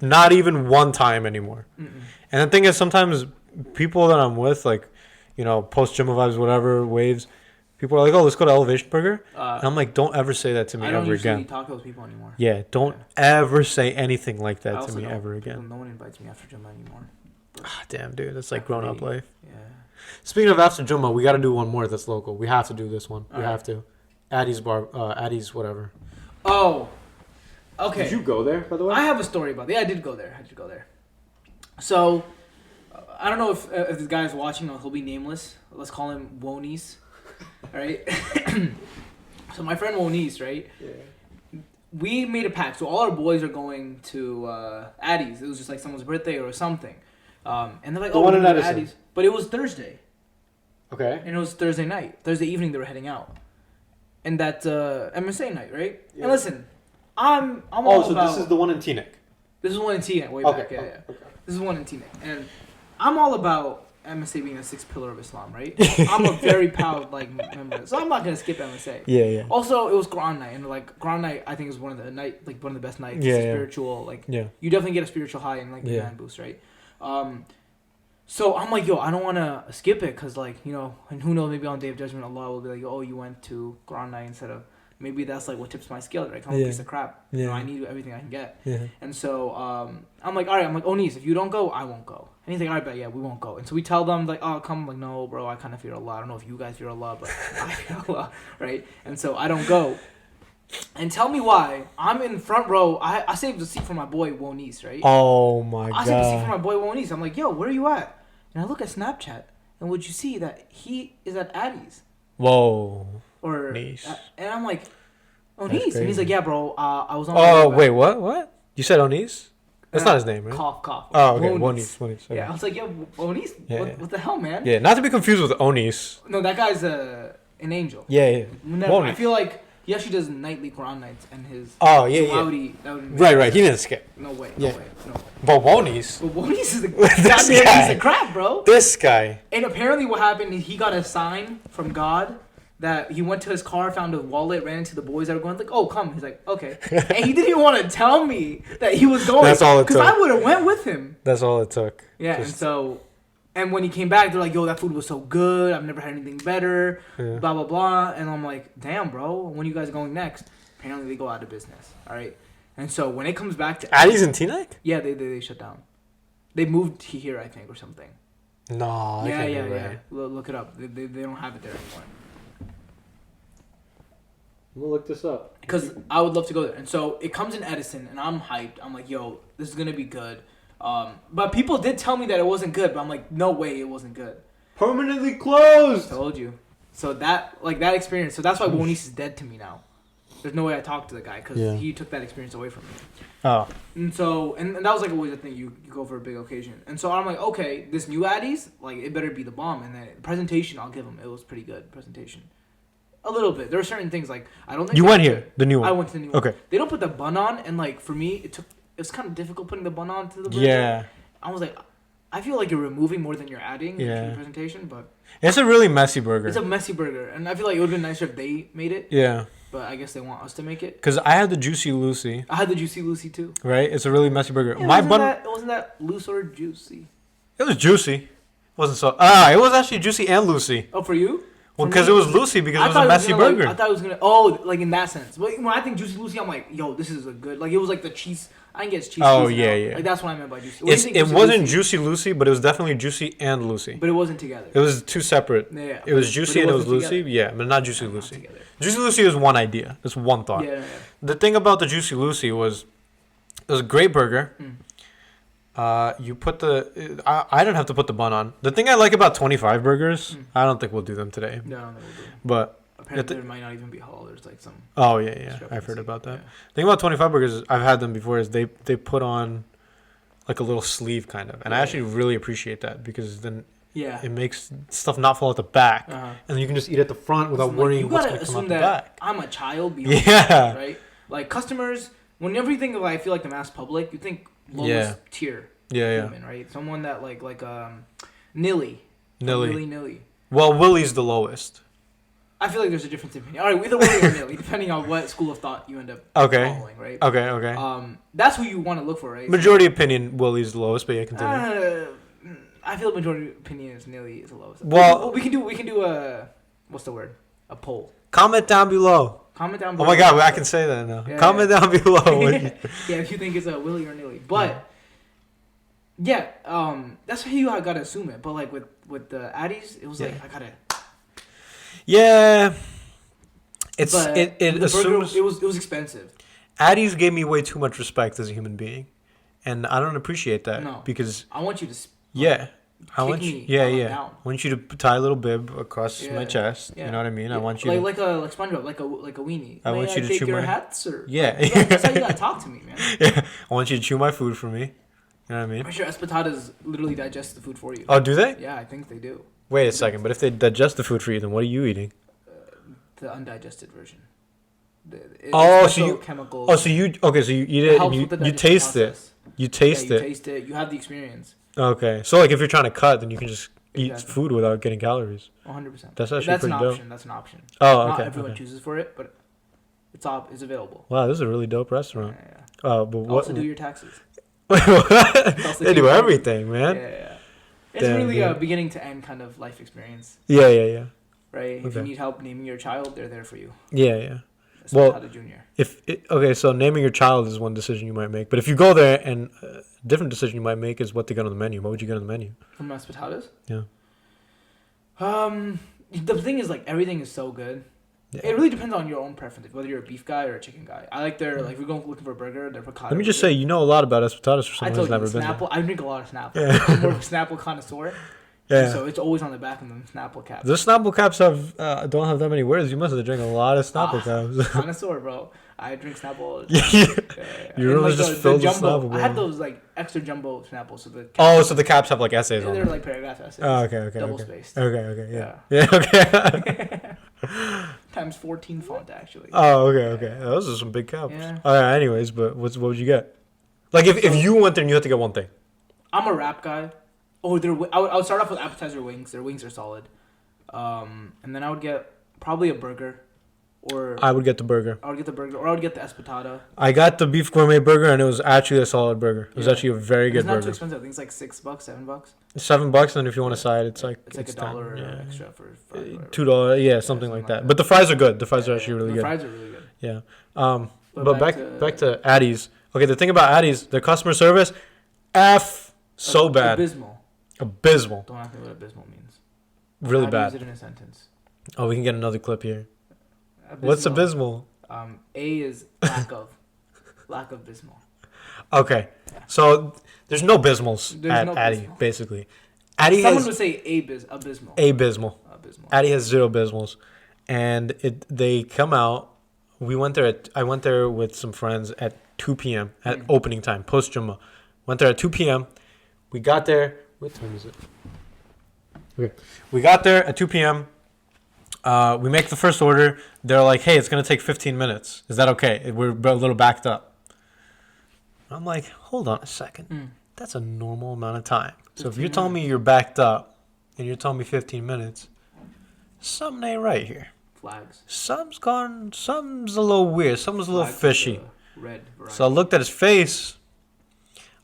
Not even one time anymore. Mm-mm. And the thing is, sometimes people that I'm with, like, you know, post gym vibes, whatever, waves, people are like, "Oh, let's go to Elevation Burger." And I'm like, "Don't ever say that to me I don't ever usually again." talk to those people anymore. Yeah, don't ever say anything like I that to also me don't- ever again. No one invites me after gym anymore. Ah, damn, dude, that's like grown up life. Yeah. Speaking of after Jumma, we got to do one more that's local. We have to do this one. We Alright. have to. Addy's bar, Addy's whatever. Oh. Okay. Did you go there, by the way? I have a story about that. Yeah, I did go there. So, I don't know if this guy is watching. He'll be nameless. Let's call him Wonies. All right. So my friend Wonies, right? Yeah. We made a pact. So all our boys are going to Addy's. It was just like someone's birthday or something. And they're like, The one we're in going to Edison. Addy's. But it was Thursday. Okay. And it was Thursday night. Thursday evening they were heading out. And that MSA night, right? Yeah. And listen, I'm all about... the one in Teaneck. This is one in T way Okay. back. Yeah. Okay. This is one in Teaneck. And I'm all about MSA being a sixth pillar of Islam, right? I'm a very proud member, so I'm not gonna skip MSA. Yeah, yeah. Also, it was Quran night, and Quran night I think is one of the best nights. Yeah, It's yeah. spiritual. Yeah. You definitely get a spiritual high and Yeah. man boost, right? So I'm like, yo, I don't want to skip it because, and who knows, maybe on Day of Judgment, Allah will be like, oh, you went to Quran night instead of, maybe that's what tips my scale, right? I'm a piece of crap. Yeah. I need everything I can get. Yeah. And so I'm like, all right, Onis, if you don't go, I won't go. And he's like, all right, but yeah, we won't go. And so we tell them, oh, come. I'm like, no, bro, I kind of fear Allah. I don't know if you guys fear Allah, but I fear Allah, right? And so I don't go. And tell me why. I'm in front row. I saved a seat for my boy, Wonis, right? Oh, my God. I saved a seat for my boy, Wonis. I'm like, yo, where are you at? And I look at Snapchat, and would you see that he is at Addy's? Whoa. Or Nice. and I'm like, That's Onis. And he's like, crazy. yeah, bro. I was on. Oh, wait, what? You said Onis? That's not his name, right? Cough. Oh, okay. Wonis. Wonis. Okay. Yeah, I was like, yo, Onis. Yeah, What the hell, man? Yeah, not to be confused with Onis. No, that guy's an angel. Yeah. Never, Wonis. I feel like he actually does nightly Quran nights, and his. Oh, yeah. That would be Right. He didn't skip. No way. Yeah. No way. But Wonis. But Wonis is a This goddamn guy. piece of crap, bro. This guy. And apparently what happened is he got a sign from God that he went to his car, found a wallet, ran into the boys that were going, oh, come. He's like, okay. And he didn't even want to tell me that he was going. That's all it Because took. I would have went with him. That's all it took. Yeah, and when he came back, they're like, yo, that food was so good. I've never had anything better. Yeah. Blah, blah, blah. And I'm like, damn, bro. When are you guys going next? Apparently they go out of business. All right. And so when it comes back to... Addy's in Teaneck? Yeah, they shut down. They moved here, I think, or something. No, Yeah. Look it up. They don't have it there anymore. I'm gonna look this up. Because I would love to go there. And so it comes in Edison, and I'm hyped. I'm like, yo, this is going to be good. But people did tell me that it wasn't good, but I'm like, no way it wasn't good. Permanently closed. Told you. So that experience, so that's why Wonis is dead to me now. There's no way I talk to the guy because he took that experience away from me. Oh. And so, and that was always a thing, you go for a big occasion. And so I'm like, okay, this new Addy's, it better be the bomb. And then presentation, I'll give them. It was pretty good presentation. A little bit. There are certain things I don't think... You went here, the new one? I went to the new one. Okay. They don't put the bun on, and for me, it was kind of difficult putting the bun on to the burger. Yeah. I was like, I feel like you're removing more than you're adding to Yeah. the presentation, but... It's a really messy burger. It's a messy burger, and I feel like it would have been nicer if they made it. Yeah. But I guess they want us to make it. Because I had the Juicy Lucy. I had the Juicy Lucy too. Right? It's a really messy burger. Yeah, My it wasn't that loose or juicy. It was juicy. It wasn't so... it was actually juicy and Lucy. Oh, for you? Well, because it was Lucy, because it was a messy burger. I thought it was going to... in that sense. But when I think Juicy Lucy, I'm like, yo, this is a good... it was like the cheese... I think it's cheese. Oh, Lucy yeah. that's what I meant by Juicy. What do you think It Juicy wasn't Lucy? Juicy Lucy, but it was definitely Juicy and Lucy. But it wasn't together. It was two separate. Yeah. It was Juicy and it was wasn't Lucy. together. Yeah, but not Juicy Lucy. Not together. Juicy Lucy is one idea. It's one thought. Yeah. The thing about the Juicy Lucy was, it was a great burger. You put I don't have to put the bun on. The thing I like about 25 burgers, I don't think we'll do them today. No, I don't think we'll do it. But apparently there might not even be halal. There's some... Oh, yeah. I've heard about that. The thing about 25 burgers, I've had them before, is they put on a little sleeve kind of. And I actually really appreciate that because then it makes stuff not fall at the back. And then you can just eat at the front without worrying what's going to come out the back. I'm a child. Yeah. Right? Customers, whenever you think of, I feel like the mass public, you think lowest tier human, right? Someone that Nilly. Nilly. Well, Willie's the lowest. I feel like there's a difference in opinion. All right, either Willie or Nilly, depending on what school of thought you end up following, right? Okay. That's who you want to look for, right? Majority opinion, Willie's the lowest, but yeah, continue. I feel majority opinion is Nilly is the lowest. Well, we can do a what's the word? A poll. Comment down below. Comment down below. Oh my God, I can say that now. Yeah, Comment down below. If you think it's a Willie or Nilly, but that's how you gotta assume it. But with the Addies, it was I gotta. Yeah, it the assumes burger, it was expensive. Addy's gave me way too much respect as a human being, and I don't appreciate that. No, because I want you to. I want you. I want you to tie a little bib across my chest. You know what I mean? I want you like SpongeBob, like a weenie. I want you to take chew your my hats or that's how you gotta talk to me, man. Yeah, I want you to chew my food for me. You know what I mean? I'm sure ESPETADAS literally digest the food for you. Oh, do they? Yeah, I think they do. Wait a second, but if they digest the food for you, then what are you eating? The undigested version. So you chemicals. So you eat it and you taste it. You taste it. You taste it. You have the experience. Okay, so like if you're trying to cut, then you can just eat food without getting calories. 100%. That's actually pretty dope. That's an option. Oh, okay. Not everyone chooses for it, but it's available. Wow, this is a really dope restaurant. Yeah. But what? Also do your taxes. They do everything, man. Yeah. It's really a beginning to end kind of life experience. Yeah. Right. If you need help naming your child, they're there for you. Yeah. Well, so naming your child is one decision you might make. But if you go there, and a different decision you might make is what to get on the menu. What would you get on the menu? From ESPETADAS? Yeah. The thing is, like, everything is so good. Yeah. It really depends on your own preference, whether you're a beef guy or a chicken guy. I like their, like, if we're going looking for a burger, their piccata. Let me just say, you know a lot about ESPETADAS for someone who's never been there. I drink a lot of Snapple. Yeah. I'm more of a Snapple connoisseur. Yeah. So it's always on the back of the Snapple caps. The Snapple caps don't have that many words. You must have drank a lot of Snapple caps. Connoisseur, bro. I drink Snapple. You really just filled the Snapple, bro. I had those like extra jumbo Snapples. So the caps have like essays on them. They're like paragraph essays. Oh, okay. Double spaced. Okay. Yeah, okay. Times 14 font, actually. Oh, okay. Those are some big caps. Yeah. All right, anyways, but what would you get? Like, if you went there and you had to get one thing. I'm a wrap guy. Oh, I would start off with appetizer wings. Their wings are solid. And then I would get probably a burger. Or I would get the burger. Or I would get the espetada. I got the beef gourmet burger, and it was actually a solid burger. It was actually a very good burger. It's not too expensive. I think it's like $6, $7. $7, and if you want a side, it's like a $1 extra for $2, something like that. But the fries are good. The fries are actually really good. The fries are really good. Yeah. But back to Addy's. Okay, the thing about Addy's, their customer service, so bad. Abysmal. Don't ask me what abysmal means. Really bad. Use it in a sentence. Oh, we can get another clip here. Abysmal. What's abysmal? A is lack of abysmal. Okay, so there's no bismals at Addy, basically. Addy Someone would say abysmal. Abysmal. Addy has 0 bismals, and they come out. I went there with some friends at 2 p.m. at opening time, post Jummah. Went there at 2 p.m. We got there. What time is it? Okay. We got there at 2 p.m. We make the first order. They're like, hey, it's going to take 15 minutes. Is that okay? We're a little backed up. I'm like, hold on a second. That's a normal amount of time. So if you're telling me you're backed up and you're telling me 15 minutes, something ain't right here. Flags. Something's a little weird. Something's a little fishy. Red variety. So I looked at his face.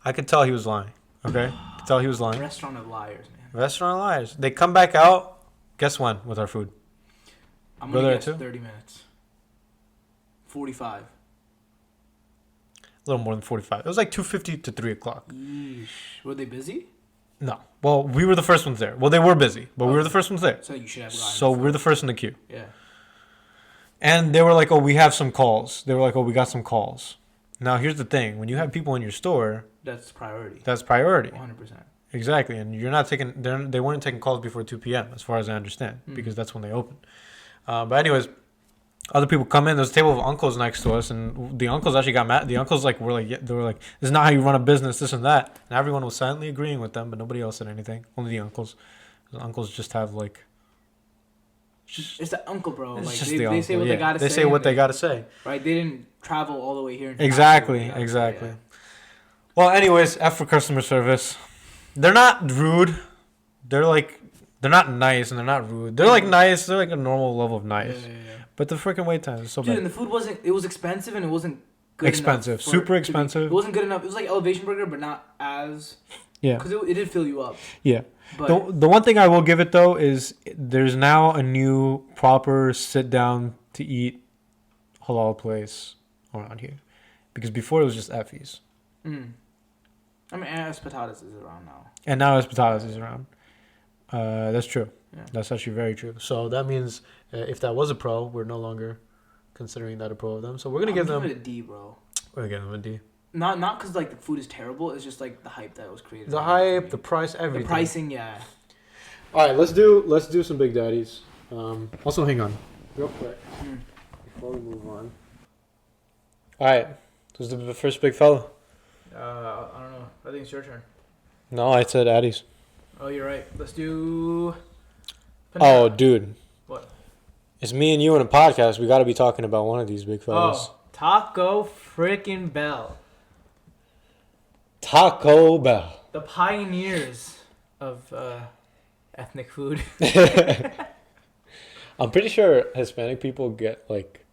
I could tell he was lying. Okay? I could tell he was lying. Restaurant of liars, man. Restaurant of liars. They come back out. Guess when with our food? I'm going to guess 30 minutes. 45. A little more than 45. It was like 2:50 to 3 o'clock. Yeesh. Were they busy? No. Well, we were the first ones there. Well, they were busy, but we were the first ones there. So you should have So we're the first in the queue. Yeah. And they were like, oh, we have some calls. They were like, oh, we got some calls. Now, here's the thing. When you have people in your store... That's priority. 100%. Exactly. And you're not taking... They weren't taking calls before 2 p.m., as far as I understand, because that's when they open. But anyways, other people come in. There's a table of uncles next to us, and the uncles actually got mad. The uncles they were like, this is not how you run a business, this and that. And everyone was silently agreeing with them, but nobody else said anything. Only the uncles. The uncles just have like... It's the uncle, bro. Like they say what they gotta say. They say what they gotta say. Right? They didn't travel all the way here. Exactly. Well, anyways, F for customer service. They're not rude. They're not nice and they're not rude. They're like nice. They're like a normal level of nice. Yeah. But the freaking wait time is so bad. Dude, and the food it was expensive and it wasn't good expensive. Super expensive. It wasn't good enough. It was like Elevation Burger, but not as... Yeah. Because it did fill you up. Yeah. But the one thing I will give it, though, is there's now a new proper sit-down to eat halal place around here. Because before it was just Effie's. I mean, ESPETADAS is around now. And now ESPETADAS is around. That's true. Yeah. That's actually very true. So that means if that was a pro, we're no longer considering that a pro of them. So we're going to give them... I'm giving it a D, bro. We're going to give them a D. Not because like the food is terrible. It's just like the hype that was created. The hype, the price, everything. The pricing, yeah. All right, let's do some Big Daddies. Also, hang on, real quick, before we move on. All right, who's the first big fella? I don't know. I think it's your turn. No, I said Addy's. Oh, you're right. Let's do... Panera. Oh, dude. What? It's me and you in a podcast. We got to be talking about one of these big fellas. Oh, Taco freaking Bell. Taco Bell. The pioneers of ethnic food. I'm pretty sure Hispanic people get like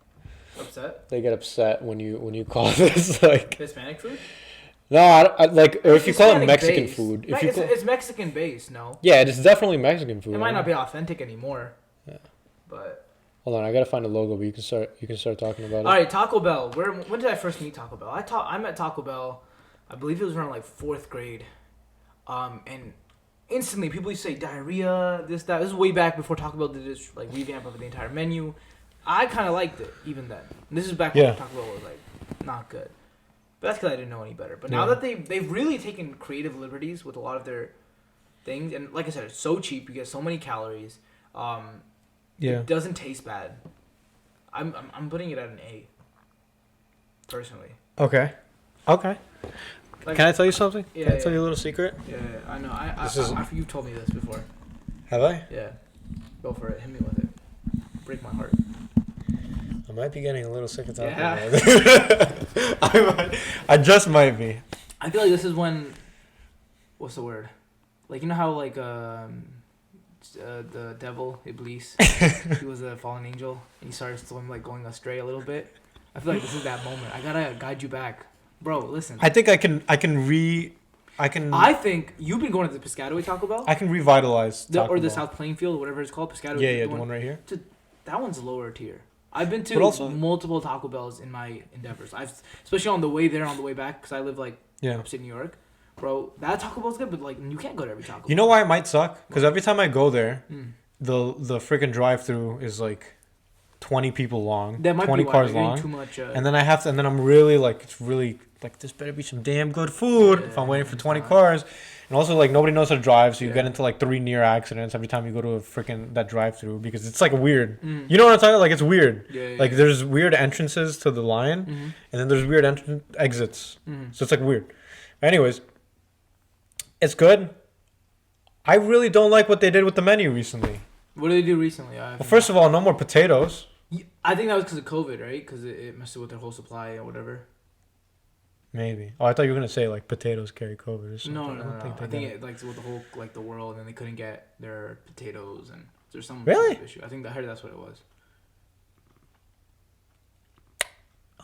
upset. They get upset when you call this like Hispanic food. No, like or if you call it Mexican based. food. It's Mexican based, no. Yeah, it's definitely Mexican food. It might not be authentic anymore. Yeah. But hold on, I gotta find a logo, but you can start talking about it. All right, Taco Bell. When did I first meet Taco Bell? I met Taco Bell. I believe it was around like 4th grade. And instantly people used to say diarrhea, this, that. This is way back before Taco Bell did this like revamp of the entire menu. I kind of liked it even then. This is back when Taco Bell was like not good. But that's because I didn't know any better. But now that they've really taken creative liberties with a lot of their things, and like I said, it's so cheap. You get so many calories. It doesn't taste bad. I'm putting it at an A. Personally. Okay. Like, can I tell you something? Yeah, Can I tell you a little secret? Yeah, I know. You've told me this before. Have I? Yeah. Go for it. Hit me with it. Break my heart. I might be getting a little sick of talking about it. I just might be. I feel like this is when... What's the word? Like, you know how, like, the devil, Iblis, he was a fallen angel, and he started like going astray a little bit? I feel like this is that moment. I gotta guide you back. Bro, listen. I think I think you've been going to the Piscataway Taco Bell. I can revitalize Taco Bell. South Plainfield, whatever it's called, Piscataway. Yeah, the one right here. That one's lower tier. I've been to multiple Taco Bells in my endeavors. Especially on the way there, on the way back, because I live like upstate New York. Bro, that Taco Bell's good, but like you can't go to every Taco Bell. You know why it might suck? Because every time I go there, the freaking drive-through is like 20 people long, that might 20 be cars why long, too much, and then I'm really like, it's really like, this better be some damn good food if I'm waiting for 20 cars. And also, like, nobody knows how to drive, so you get into like 3 near accidents every time you go to a freaking that drive-through, because it's like weird. You know what I'm talking about? Like, it's weird. Like, there's weird entrances to the line, and then there's weird exits. So it's like weird. Anyways, it's good. I really don't like what they did with the menu recently. What did they do recently? Well, first of all, no more potatoes. I think that was because of COVID, right? Because it messed with their whole supply or whatever. Maybe. Oh, I thought you were gonna say like potatoes carry COVID or something. No. I think it like with the whole like the world, and they couldn't get their potatoes, and there's some issue. I heard that's what it was.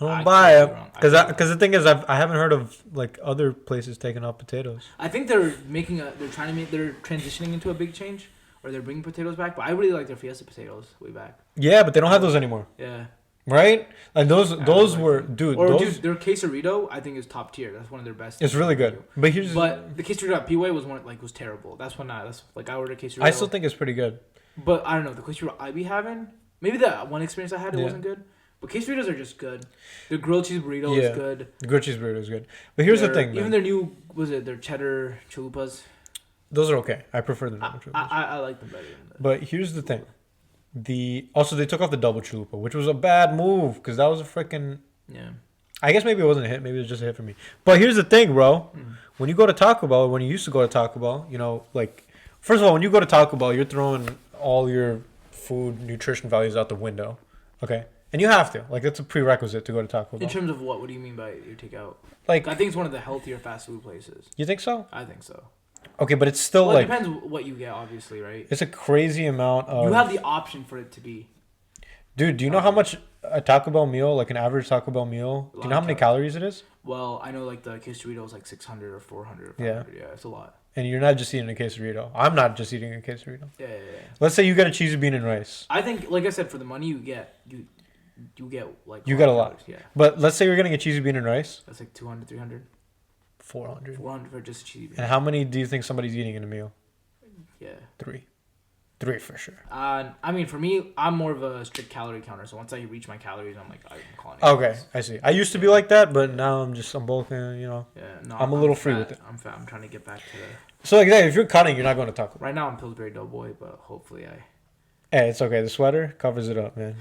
I don't buy it because the thing is I haven't heard of like other places taking off potatoes. I think they're transitioning into a big change, or they're bringing potatoes back. But I really like their Fiesta potatoes way back. Yeah, but they don't have those anymore. Yeah. Right? Like those were dude. Their quesarito I think is top tier. That's one of their best. It's really good. But the quesarito at P-Way was terrible. That's I ordered a quesarito. I still think it's pretty good. But I don't know, the quesarito I be having, maybe the one experience I had it wasn't good. But quesaritos are just good. The grilled cheese burrito is good. The grilled cheese burrito is good. But here's the thing, man. Even their new their cheddar chalupas. Those are okay. I prefer the normal chalupas. I like them better than that. But here's the thing. Also they took off the double chalupa, which was a bad move because that was a freaking I guess maybe it wasn't a hit, maybe it was just a hit for me. But here's the thing, bro. When you go to Taco Bell, when you used to go to Taco Bell, you know, like first of all, when you go to Taco Bell, you're throwing all your food nutrition values out the window. Okay? And you have to. Like that's a prerequisite to go to Taco Bell. In terms of what? What do you mean by your takeout? Like I think it's one of the healthier fast food places. You think so? I think so. Okay, but it's still it depends what you get, obviously, right? It's a crazy amount of... You have the option for it to be. Dude, do you know how much a Taco Bell meal, like an average Taco Bell meal, do you know how many calories it is? Well, I know like the quesarito is like 600 or 400 or 500. Yeah, it's a lot. And you're not just eating a quesarito. I'm not just eating a quesarito. Yeah. Let's say you get a cheesy bean and rice. I think, like I said, for the money you get, you get like... You get a lot. Yeah. But let's say you're getting a cheesy bean and rice. That's like 200, 300. 400 for just a cheesy bean. And how many do you think somebody's eating in a meal? Yeah. 3 for sure. I mean, for me, I'm more of a strict calorie counter. So once I reach my calories, I'm like, I'm calling it. Okay, I see. I used to be like that, but now I'm bulking, you know. Yeah, no, I'm a little free with it. I'm fat. I'm trying to get back to the... So, like, if you're cutting, you're not going to Taco Bell. Right now, I'm Pillsbury Doughboy, but hopefully Hey, it's okay. The sweater covers it up, man.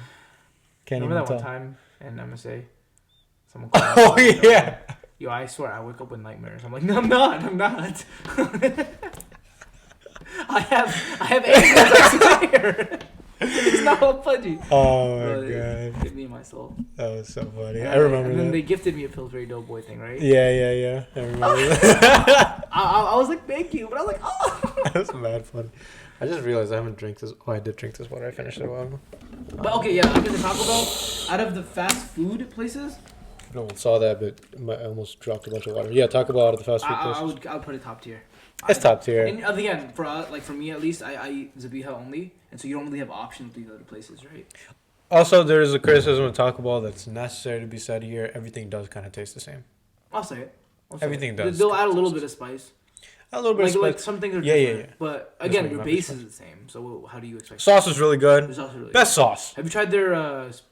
Remember even that tell. one time in MSA? Someone called me. Yeah. Yo, I swear, I wake up with nightmares. I'm like, no, I'm not. I have angels, I swear. It's not all pudgy. Oh my But god. Hit me in my soul. That was so funny. Yeah, I remember and then that. they gifted me a Pillsbury Doughboy thing, right? Yeah. I remember that. I was like, thank you, but I was like, oh. That was mad funny. I just realized I haven't drank this. Oh, I did drink this water. I finished it a while ago. But okay, yeah, I get the Taco Bell. Out of the fast food places, No one saw that, but I almost dropped a bunch of water. Yeah, Taco Bell out of the fast food places. I would put it top tier. It's top tier. And again, for me at least, I eat Zabiha only, and so you don't really have options with these other places, right? Also, there is a criticism of Taco Bell that's necessary to be said here. Everything does kind of taste the same. I'll say it. Everything does. They'll add a little bit of spice. A little bit of spice. Like some things are different. Yeah. But That's again, what your my base spice. is the same. So how do you expect? Sauce is really good. The sauce is really Best sauce. Have you tried their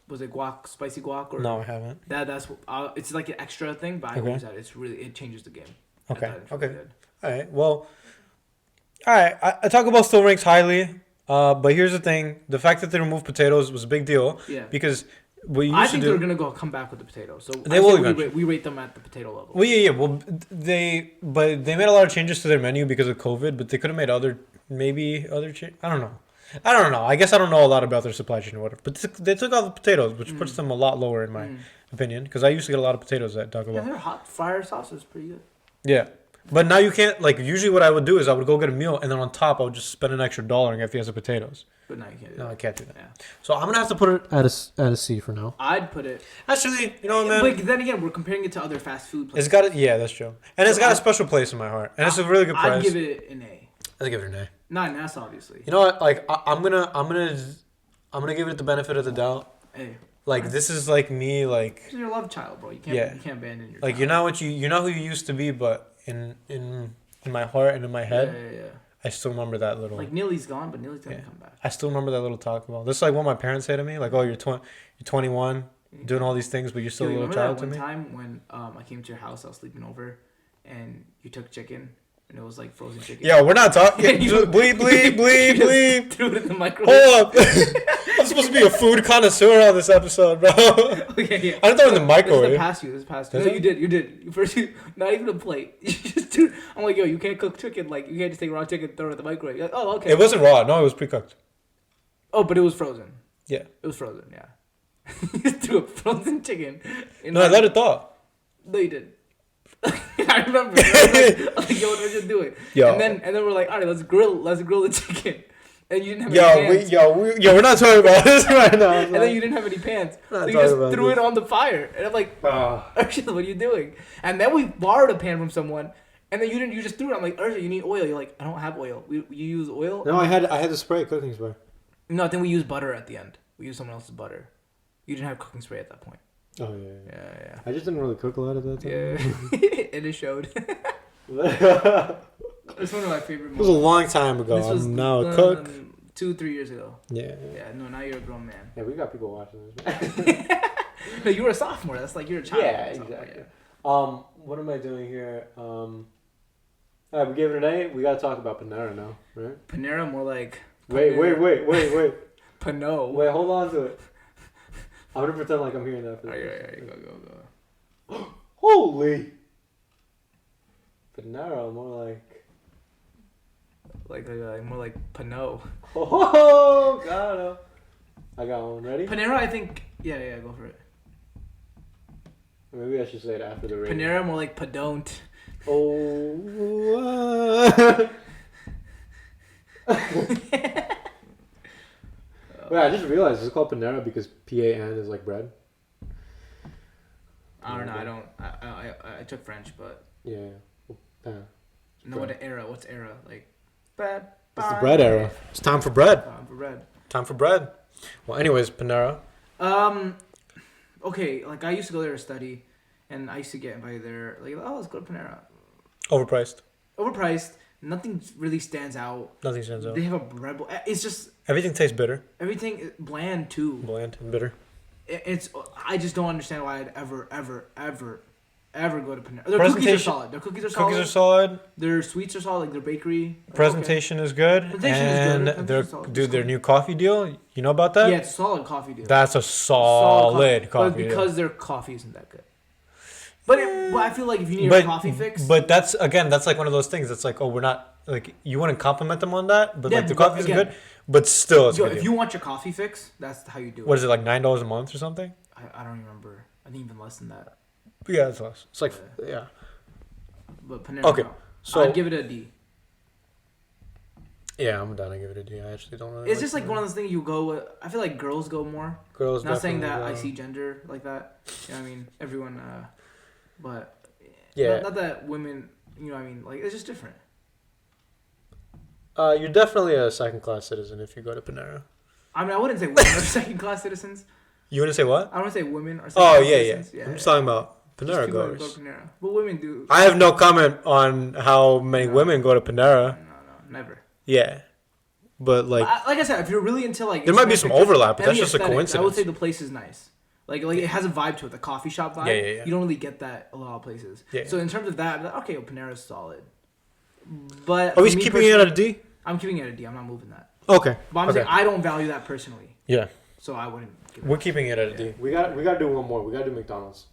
was it guac, spicy guac or? No, I haven't. That's it's like an extra thing, but I Okay. always had it. It changes the game. Okay. It's really good. All right. Well, all right. Taco Bell still ranks highly. But here's the thing: the fact that they removed potatoes was a big deal. Yeah. Because what you I used think to do. they're gonna come back with the potatoes. So They will eventually. We rate them at the potato level. Well, yeah. Well, they made a lot of changes to their menu because of COVID, but they could have made other changes. I don't know. I guess I don't know a lot about their supply chain or whatever. But they took out the potatoes, which puts them a lot lower in my opinion. Because I used to get a lot of potatoes at Taco Yeah, Bell. their hot fryer sauce is pretty good. Yeah. But now you can't, like, usually what I would do is I would go get a meal, and then on top I would just spend an extra $1 and get Fiesta potatoes. But now you can't do No, that. I can't do that. Yeah. So I'm going to have to put it at a C for now. I'd put it. Actually, you know what, man? But then again, we're comparing it to other fast food places. It's got yeah, that's true. And it's got a special place in my heart. And it's a really good price. I'd give it an A. I'd give it an A. Not an S, obviously. You know what? Like, I'm gonna give it the benefit of the doubt. A. Like, this is like me, like, It's your love child, bro. You can't abandon your like child. you're not who you used to be, but in my heart and in my head, Yeah. I still remember that little. Like Neely's gone, but Neely's gonna come back. I still remember that little Taco Bell. This is like what my parents say to me, like, "Oh, you're 21, doing all these things, but you're still a little child to me." Remember that one time when I came to your house, I was sleeping over, and you took chicken, and it was like frozen chicken. Yeah, we're not talking. Bleep. Threw it in the microwave. Hold up. I'm supposed to be a food connoisseur on this episode, bro. Okay, yeah. I didn't throw it in the microwave. This is past you. No, you did. First, not even a plate. You just do. I'm like, yo, you can't cook chicken. Like, you can't just take raw chicken and throw it in the microwave. You're like, oh, okay. It wasn't raw. No, it was pre-cooked. Oh, but it was frozen. Yeah. It was frozen. Yeah. You threw a frozen chicken. No, I let it thaw. No, you didn't. I remember. I was like, yo, what are you doing? Yo. And then we're like, all right, let's grill the chicken. And you didn't have any pans. We're not talking about this right now. And then you didn't have any pans. We're not So you talking just about threw this. it on the fire. And I'm like, Arshad, what are you doing? And then we borrowed a pan from someone. And then you just threw it. I'm like, Arshad, you need oil. You're like, I don't have oil. You use oil? No, I had the spray, cooking spray. No, I think we used butter at the end. We used someone else's butter. You didn't have cooking spray at that point. Oh yeah. Yeah. I just didn't really cook a lot of that time. Yeah. And it showed. It It's one of my favorite was a moments. long time ago. This was I'm now a cook. 2-3 years ago. Yeah. Yeah, no, now you're a grown man. Yeah, we got people watching this. No, you were a sophomore. That's like you're a child. Yeah, Sophomore, exactly. What am I doing here? All right, we gave it an A. We gotta talk about Panera now, right? Panera, more like. Wait. Pano. Wait, hold on to it. I'm gonna pretend like I'm hearing that. For Alright, go. Holy. Panera, more like. Like more like Pano. Oh, God. I got one. Ready? Panera, I think. Yeah, go for it. Maybe I should say it after the rating. Panera, more like Padon't. Oh. Wait, I just realized it's called Panera because P-A-N is like bread. I don't know. I took French, but. Yeah. No, what's era? Like. Bread. It's the bread era. It's time for bread. For bread. Well, anyways, Panera. Okay, like I used to go there to study, and I used to get invited there. Like, oh, let's go to Panera. Overpriced. Nothing really stands out. Nothing stands out. They have a bread bowl. It's just Everything tastes bitter. everything bland too. Bland and bitter. It's I just don't understand why I'd ever go to Panera. Their cookies are solid. Cookies are solid. Their sweets are solid. Like their bakery. Presentation is good. Presentation is good. And Presentation's solid. their new coffee deal. You know about that? Yeah, it's a solid coffee deal. That's a solid coffee But deal. because their coffee isn't that good. But I feel like if you need a coffee fix. But that's like one of those things. That's like, oh, we're not like you wouldn't compliment them on that, but Yeah, like the but coffee is again- good. But still, it's Yo, a good if deal. you want your coffee fix, that's how you do it. What is it, like $9 a month or something? I don't remember. I think even less than that. Yeah, it's less. It's like, yeah. But Panera, Okay, no. so... I'd give it a D. Yeah, I'm down to give it a D. I actually don't really It's just like one of those things you go with. I feel like girls go more. Girls Not saying that definitely I see gender like that. You know what I mean? Everyone, but... Yeah. Not that women, you know what I mean? Like, it's just different. You're definitely a second-class citizen if you go to Panera. I mean, I wouldn't say women are second-class citizens. You wouldn't say what? I don't say women are Oh, second-class yeah. citizens. I'm just talking about Just Panera people that goers. go to Panera. But women do. I have no comment on how many women go to Panera. No, never. Yeah. But, like... Like I said, if you're really into, like... There might be some overlap, but and that's the just a aesthetics, coincidence. I would say the place is nice. Like it has a vibe to it, the coffee shop vibe. Yeah. You don't really get that a lot of places. Yeah. So in terms of that, like, okay, well, Panera's solid. But Are we keeping it at a D? I'm keeping it at a D. I'm not moving that. Okay. But I'm saying I don't value that personally. Yeah. So I wouldn't give it. We're keeping it at a D. We got to do one more. We got to do McDonald's.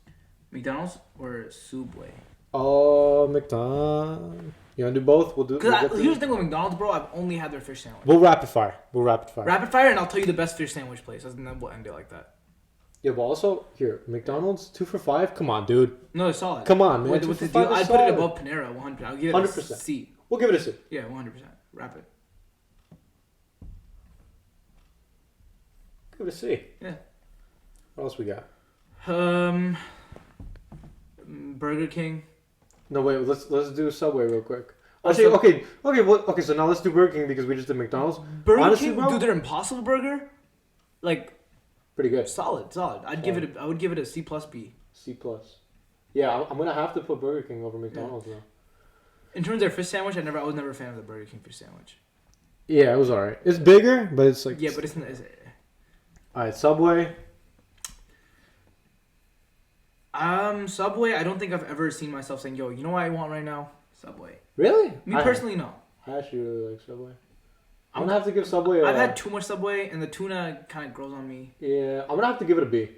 McDonald's or Subway? Oh, McDonald's. You want to do both? We'll do. Because here's the thing with McDonald's, bro. I've only had their fish sandwich. We'll rapid fire. Rapid fire, and I'll tell you the best fish sandwich place. And then we'll end it like that. Yeah, but also here, McDonald's 2 for $5. Come on, dude. No, it's solid. Come on, man. With the deal, I put it above Panera 100%. I'll give it 100%. a C. We'll give it a C. Yeah, 100%. Rapid. Give it a C. Yeah. What else we got? Burger King. No, wait. Let's do Subway real quick. Actually, okay. So now let's do Burger King because we just did McDonald's. Burger Honestly, King, bro, dude, their Impossible Burger, like pretty good. solid. I would give it a C plus B. C plus. Yeah, I'm gonna have to put Burger King over McDonald's now. In terms of their fish sandwich, I was never a fan of the Burger King fish sandwich. Yeah, it was alright. It's bigger, but it's like But it's not. Alright, Subway. Subway. I don't think I've ever seen myself saying, "Yo, you know what I want right now? Subway." Really? Me personally, no. I actually really like Subway. I'm gonna have to give Subway I've had too much Subway, and the tuna kind of grows on me. Yeah, I'm gonna have to give it a B.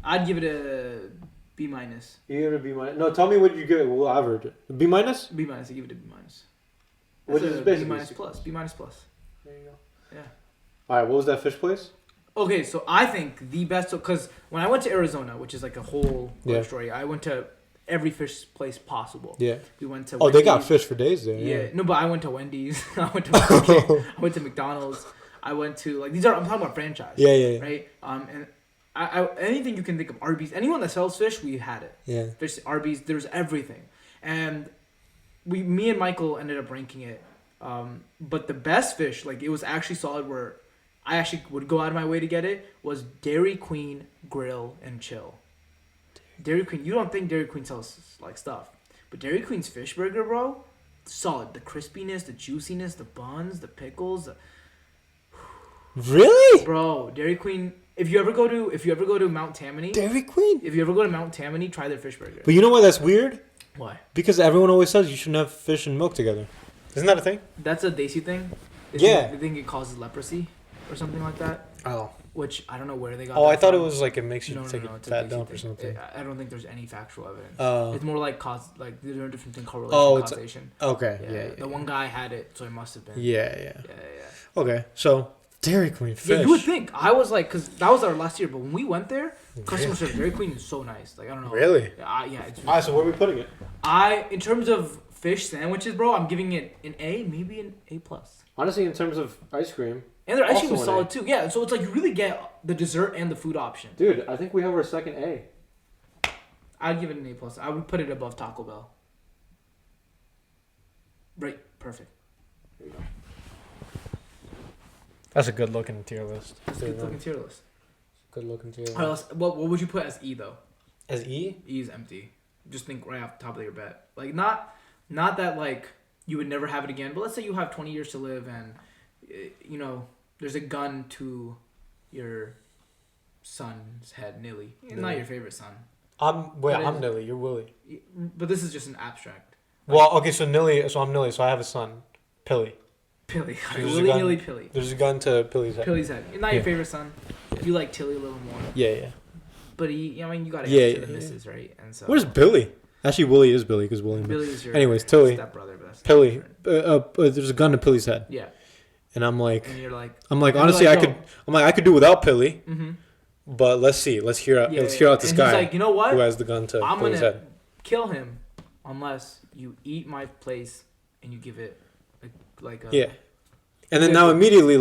I'd give it a B minus. You give it a B minus? No, tell me what you give it. We'll average it. B minus? B minus. I give it a B minus. Which is basically B minus plus. B minus plus. There you go. Yeah. All right. What was that fish place? Okay, so I think the best, because when I went to Arizona, which is like a whole other story, I went to every fish place possible. Yeah. We went to. Oh, Wendy's. they got fish for days there. Yeah. No, but I went to Wendy's. I went to Burger King. I went to McDonald's. I went to I'm talking about franchise. Yeah. Right. And I anything you can think of, Arby's, anyone that sells fish, we had it. Yeah. Fish, Arby's, there's everything, and me and Michael ended up ranking it. But the best fish, like it was actually solid, where I actually would go out of my way to get it, was Dairy Queen Grill and Chill. Dairy Queen, you don't think Dairy Queen sells like stuff, but Dairy Queen's fish burger, bro, solid. The crispiness, the juiciness, the buns, the pickles. Really? Bro, Dairy Queen. If you ever go to Mount Tammany, Dairy Queen. if you ever go to Mount Tammany, try their fish burger. But you know why that's weird? Why? Because everyone always says you shouldn't have fish and milk together. Isn't that a thing? That's a Desi thing. Yeah. They think it causes leprosy or something like that. Oh. Which I don't know where they got. Oh, that I thought it from. was like it makes you No, take it's a a fat Desi dump or thing. something. I don't think there's any factual evidence. Oh. It's more like there's a different thing, correlation, causation. Okay. Yeah, Yeah. the one guy had it, so it must have been. Yeah. Yeah. Okay. So Dairy Queen fish. Yeah, you would think. I was like, because that was our last year, but when we went there, customer service, Dairy Queen is so nice. Like, I don't know. Really? Yeah. It's really Alright, so where are we putting it? in terms of fish sandwiches, bro, I'm giving it an A, maybe an A plus. Honestly, in terms of ice cream. And their ice cream also was an solid A. too. Yeah, so it's like you really get the dessert and the food option. Dude, I think we have our second A. I'd give it an A plus. I would put it above Taco Bell. Right, perfect. There you go. That's a good looking tier list. That's a good looking tier list. Good looking tier list. Alright, what would you put as E though? As E? E is empty. Just think right off the top of your bet. Like not that like you would never have it again, but let's say you have 20 years to live and you know there's a gun to your son's head, Nilly. Not your favorite son. I'm Nilly. You're Willie. But this is just an abstract. Well, okay, so I'm Nilly, so I have a son, Pilly. Pilly. There's Willy a gun- Nilly Pilly. There's a gun to Pilly's head. Pilly's head. Not your favorite son. You like Tilly a little more. Yeah. But you gotta Yeah, get to the yeah. missus, right? And so Where's Billy? Actually, Willie is Billy because William. Billy is your Anyways, Tilly. stepbrother, but that's Pilly. different. There's a gun to Pilly's head. Yeah. And I'm like, honestly, honestly, I could do without Pilly. Mm-hmm. But let's see. Let's hear out this and guy. He's like, you know what? Who has the gun to I'm his gonna head. kill him unless you eat my place and you give it like a yeah. And then now immediately,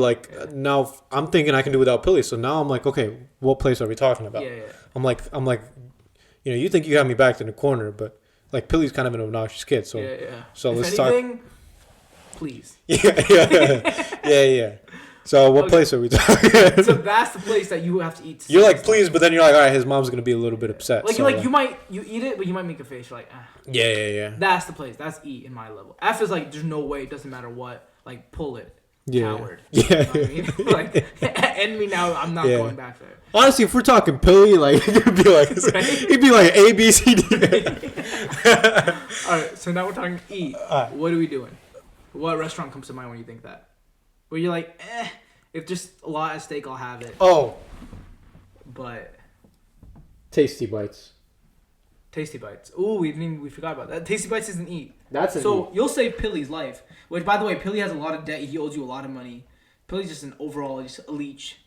now I'm thinking I can do without Pilly. So now I'm like, okay, what place are we talking about? Yeah. I'm like, you think you have me backed in the corner, but like Pilly's kind of an obnoxious kid. So So if let's anything, please. Yeah. So what place are we talking? So that's the place that you have to eat. You're like, please, but then you're like, all right, his mom's gonna be a little bit upset. Like, so you eat it, but you might make a face. You're like, ah. Yeah. That's the place. That's eat in my level. F is like, there's no way. It doesn't matter what. Like, pull it. Yeah. Coward. Yeah. You know what I mean? Like, end me now. I'm not going back there. Honestly, if we're talking Pilly, like it'd be like Right? it'd be like A B C D. All right. So now we're talking eat. What are we doing? What restaurant comes to mind when you think that? Where you're like, if just a lot at stake, I'll have it. Oh. But Tasty Bites. Tasty Bites. Ooh, we forgot about that. Tasty Bites isn't eat. That's so you'll save Pilly's life. Which, by the way, Pilly has a lot of debt. He owes you a lot of money. Pilly's just an overall just a leech.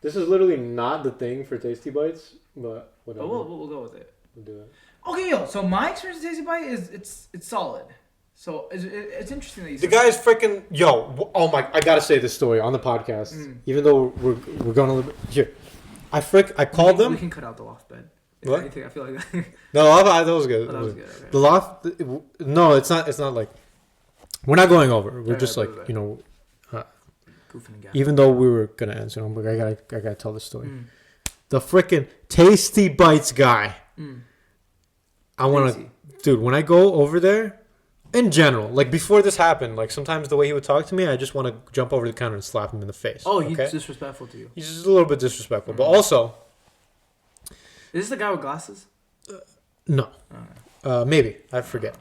This is literally not the thing for Tasty Bites, but whatever. But we'll go with it. We'll do it. Okay, so my experience with Tasty Bite is it's solid. So it's interesting that you. The guy's freaking oh my! I gotta say this story on the podcast, even though we're going a little bit here. I called them. We can cut out the loft bed. What? Anything, I feel like that. No, that was good. Oh, that was good. Okay. The loft. No, it's not. It's not like we're not going over. We're just right. goofing and gaffing. Even though we were gonna answer them, but I gotta tell the story. The freaking Tasty Bites guy. I want to, dude. When I go over there, in general, like before this happened, like sometimes the way he would talk to me, I just want to jump over the counter and slap him in the face. Oh, he's disrespectful to you. He's just a little bit disrespectful, but also. Is this the guy with glasses? No. Maybe. I forget.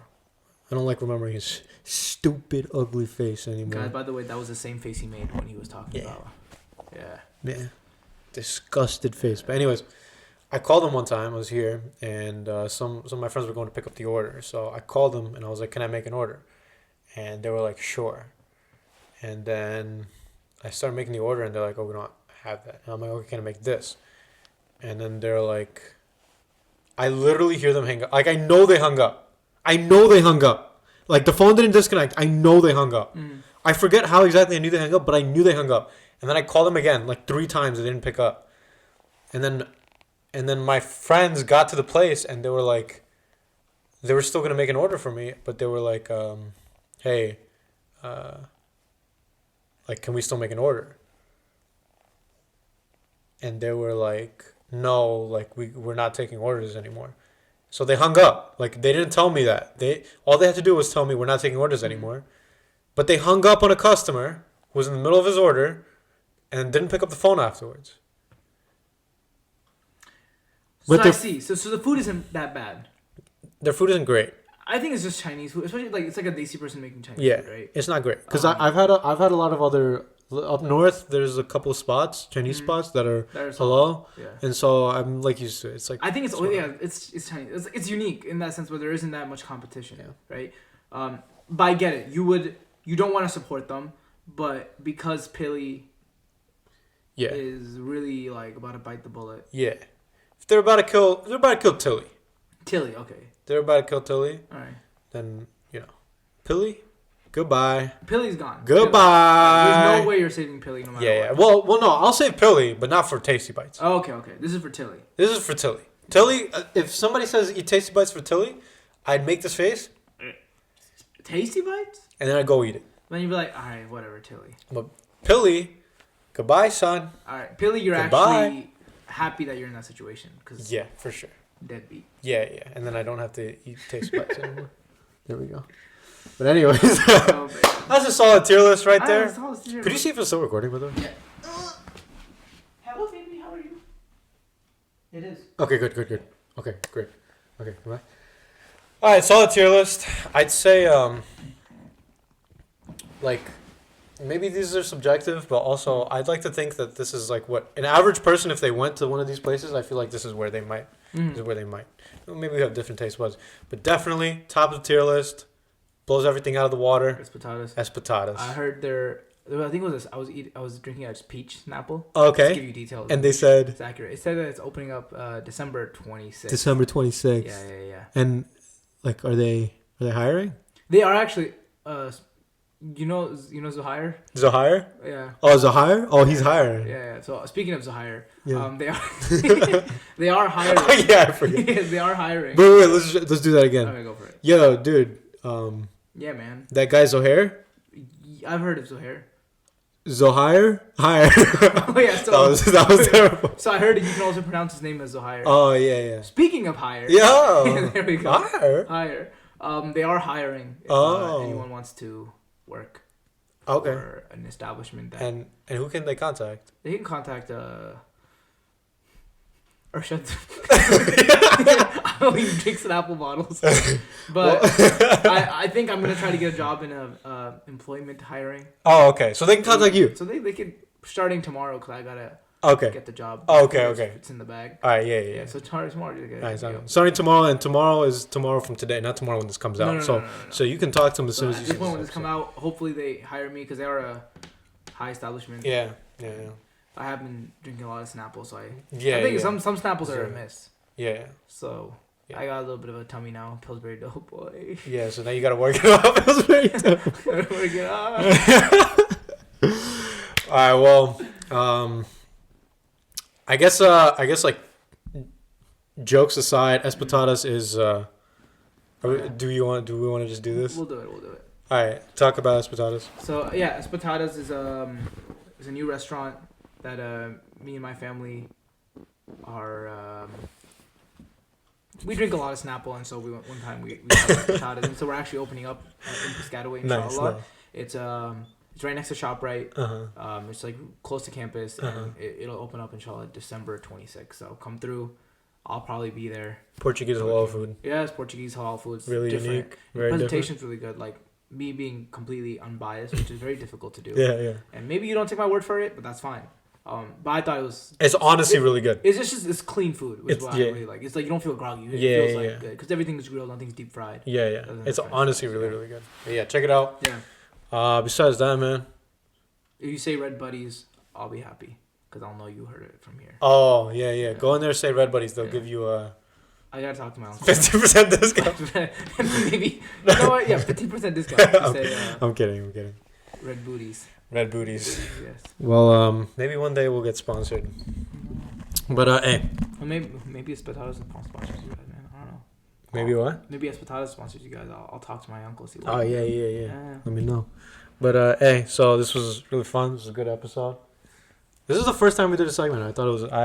I don't like remembering his stupid, ugly face anymore. Guys, by the way, that was the same face he made when he was talking about. Yeah. Disgusted face. But anyways, I called him one time. I was here, and some of my friends were going to pick up the order. So I called them, and I was like, can I make an order? And they were like, sure. And then I started making the order, and they're like, oh, we don't have that. And I'm like, okay, can I make this? And then they're like, I literally hear them hang up. Like, I know they hung up. Like, the phone didn't disconnect. I know they hung up. I forget how exactly I knew they hung up, but I knew they hung up. And then I called them again, like 3 times. They didn't pick up. And then my friends got to the place, and they were like, they were still going to make an order for me, but they were like, hey, like, can we still make an order? And they were like, no, like we're not taking orders anymore. So they hung up. Like, they didn't tell me that. All they had to do was tell me we're not taking orders anymore. But they hung up on a customer who was in the middle of his order and didn't pick up the phone afterwards. So I see. So the food isn't that bad. Their food isn't great. I think it's just Chinese food, especially like it's like a desi person making Chinese food, right? It's not great because I've had a lot of other up north. There's a couple of spots, Chinese spots that are halal, and so I'm like used to it. It's like I think it's Chinese. It's unique in that sense where there isn't that much competition, right? But I get it. You don't want to support them, but because Pilly is really like about to bite the bullet. Yeah, if they're about to kill Tilly. Tilly, okay. They're about to kill Tilly. All right. Then, Pilly, goodbye. Pilly's gone. Goodbye. There's no way you're saving Pilly no matter what. Yeah. Well, no, I'll save Pilly, but not for Tasty Bites. Oh, okay. This is for Tilly. This is for Tilly. Tilly, if somebody says eat Tasty Bites for Tilly, I'd make this face. Tasty Bites? And then I'd go eat it. Then you'd be like, all right, whatever, Tilly. But Pilly, goodbye, son. All right. Pilly, you're actually happy that you're in that situation. Yeah, for sure. Deadbeat. Yeah. And then I don't have to eat Tasty Bites anymore. There we go. But anyways, that's a solid tier list right there. Could you see if it's still recording, by the way? Yeah. Hello, baby. How are you? It is. Okay, good. Okay, great. Okay, goodbye. All right, solid tier list. I'd say, like, maybe these are subjective, but also I'd like to think that this is like what an average person, if they went to one of these places, I feel like this is where they might. This is where they might. Maybe we have different taste buds, but definitely top of the tier list. Blows everything out of the water. Espetadas. Espetadas. I heard they're I think it was I was drinking a peach Snapple. Okay. Just give you details. And they said it's accurate. It said that it's opening up December 26th. December 26th. Yeah. And like, are they hiring? They are actually. You know Zahir? Zahir? Yeah. Oh, Zahir? Oh, he's hiring. Yeah. So speaking of Zahir, Yeah. they are they are hiring. Oh, yeah, I forget. They are hiring. Wait, let's do that again. Okay, go for it. Yo, dude. Yeah, man. That guy Zohair? I've heard of Zahir. Zohire? Hire. Oh yeah, so that was terrible. So I heard that you can also pronounce his name as Zahir. Oh yeah. Speaking of hire. Yeah. There we go. Hire. They are hiring if anyone wants to work. Okay. For an establishment that And who can they contact? they can contact Urshad. I don't even drink Snapple bottles. But I think I'm gonna try to get a job in employment hiring. Oh, okay. So they can contact you. So they could starting tomorrow because I gotta get the job. Oh, okay. It's in the bag. All right. Yeah. So tomorrow. Nice. Starting tomorrow, and tomorrow is tomorrow from today, not tomorrow when this comes out. No. So you can talk to them as soon as at you. this point when this come out, hopefully they hire me because they are a high establishment. Yeah. I have been drinking a lot of Snapple, so I think some Snapples are a miss. Yeah. So I got a little bit of a tummy now. Pillsbury Doughboy. Yeah. So now you gotta work it up. Pillsbury Doughboy. Gotta work it up. All right. Well, I guess like jokes aside, Espetadas is. Do we want to just do this? We'll do it. All right. Talk about Espetadas. So yeah, Espetadas is a new restaurant that me and my family are. We drink a lot of Snapple, and so we went one time we had Espetadas, and so we're actually opening up in Piscataway, inshallah. Nice. It's right next to ShopRite. It's like close to campus, and it'll open up inshallah December 26th. So come through. I'll probably be there. Portuguese halal food. Yeah, it's Portuguese halal food. It's really different. Unique. Very presentation's different. really good. Like me being completely unbiased, which is very difficult to do. Yeah. And maybe you don't take my word for it, but that's fine. But I thought it was. It's honestly really good. It's clean food, which is what I really like. It's like you don't feel groggy. It feels like good because everything is grilled, nothing's deep fried. Yeah. It's honestly really good. But yeah, check it out. Yeah. Besides that, man. If you say Redbuddies, I'll be happy because I'll know you heard it from here. Oh yeah. Go in there, say Redbuddies. They'll give you a. I gotta talk to my uncle. 50% discount. Maybe. You know what? Yeah, 15% discount. I'm kidding. Redbuddies. Redbuddies. Yes. Well, maybe one day we'll get sponsored. But hey. Well, maybe Espetadas sponsors you guys, man. I don't know. Maybe what? Maybe Espetadas sponsors you guys. I'll talk to my uncle. See. Oh yeah. Let me know. But hey, so this was really fun. This was a good episode. This is the first time we did a segment. I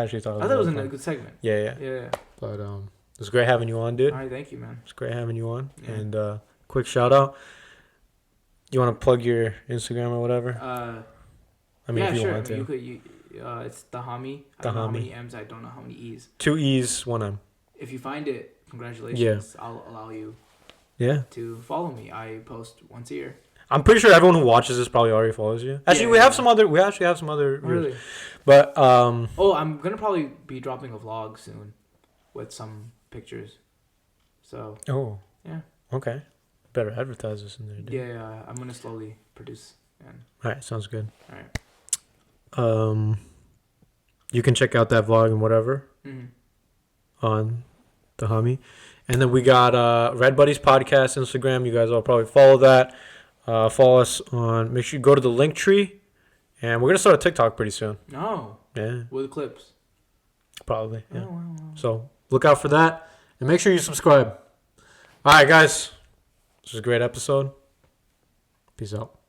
actually thought it was a good segment. Yeah. But it was great having you on, dude. All right, thank you, man. It's great having you on. Yeah. And quick shout out. You want to plug your Instagram or whatever? If you want to. You could. It's Tahami. I don't know how many M's. I don't know how many E's. 2 E's, 1 M. If you find it, congratulations. Yeah. I'll allow you. Yeah. To follow me. I post once a year. I'm pretty sure everyone who watches this probably already follows you. Actually, we actually have some other. Really? But I'm gonna probably be dropping a vlog soon, with some pictures. So. Oh. Yeah. Okay. Better advertise this in there, dude. Yeah. I'm gonna slowly produce. All right. Sounds good. All right. You can check out that vlog and whatever. On Tahami. And then we got Redbuddies podcast Instagram. You guys all probably follow that. Follow us on. Make sure you go to the link tree, and we're gonna start a TikTok pretty soon. Oh. Yeah. With clips. Probably. Yeah. Oh, wow. So look out for that, and make sure you subscribe. All right, guys. This was a great episode. Peace out.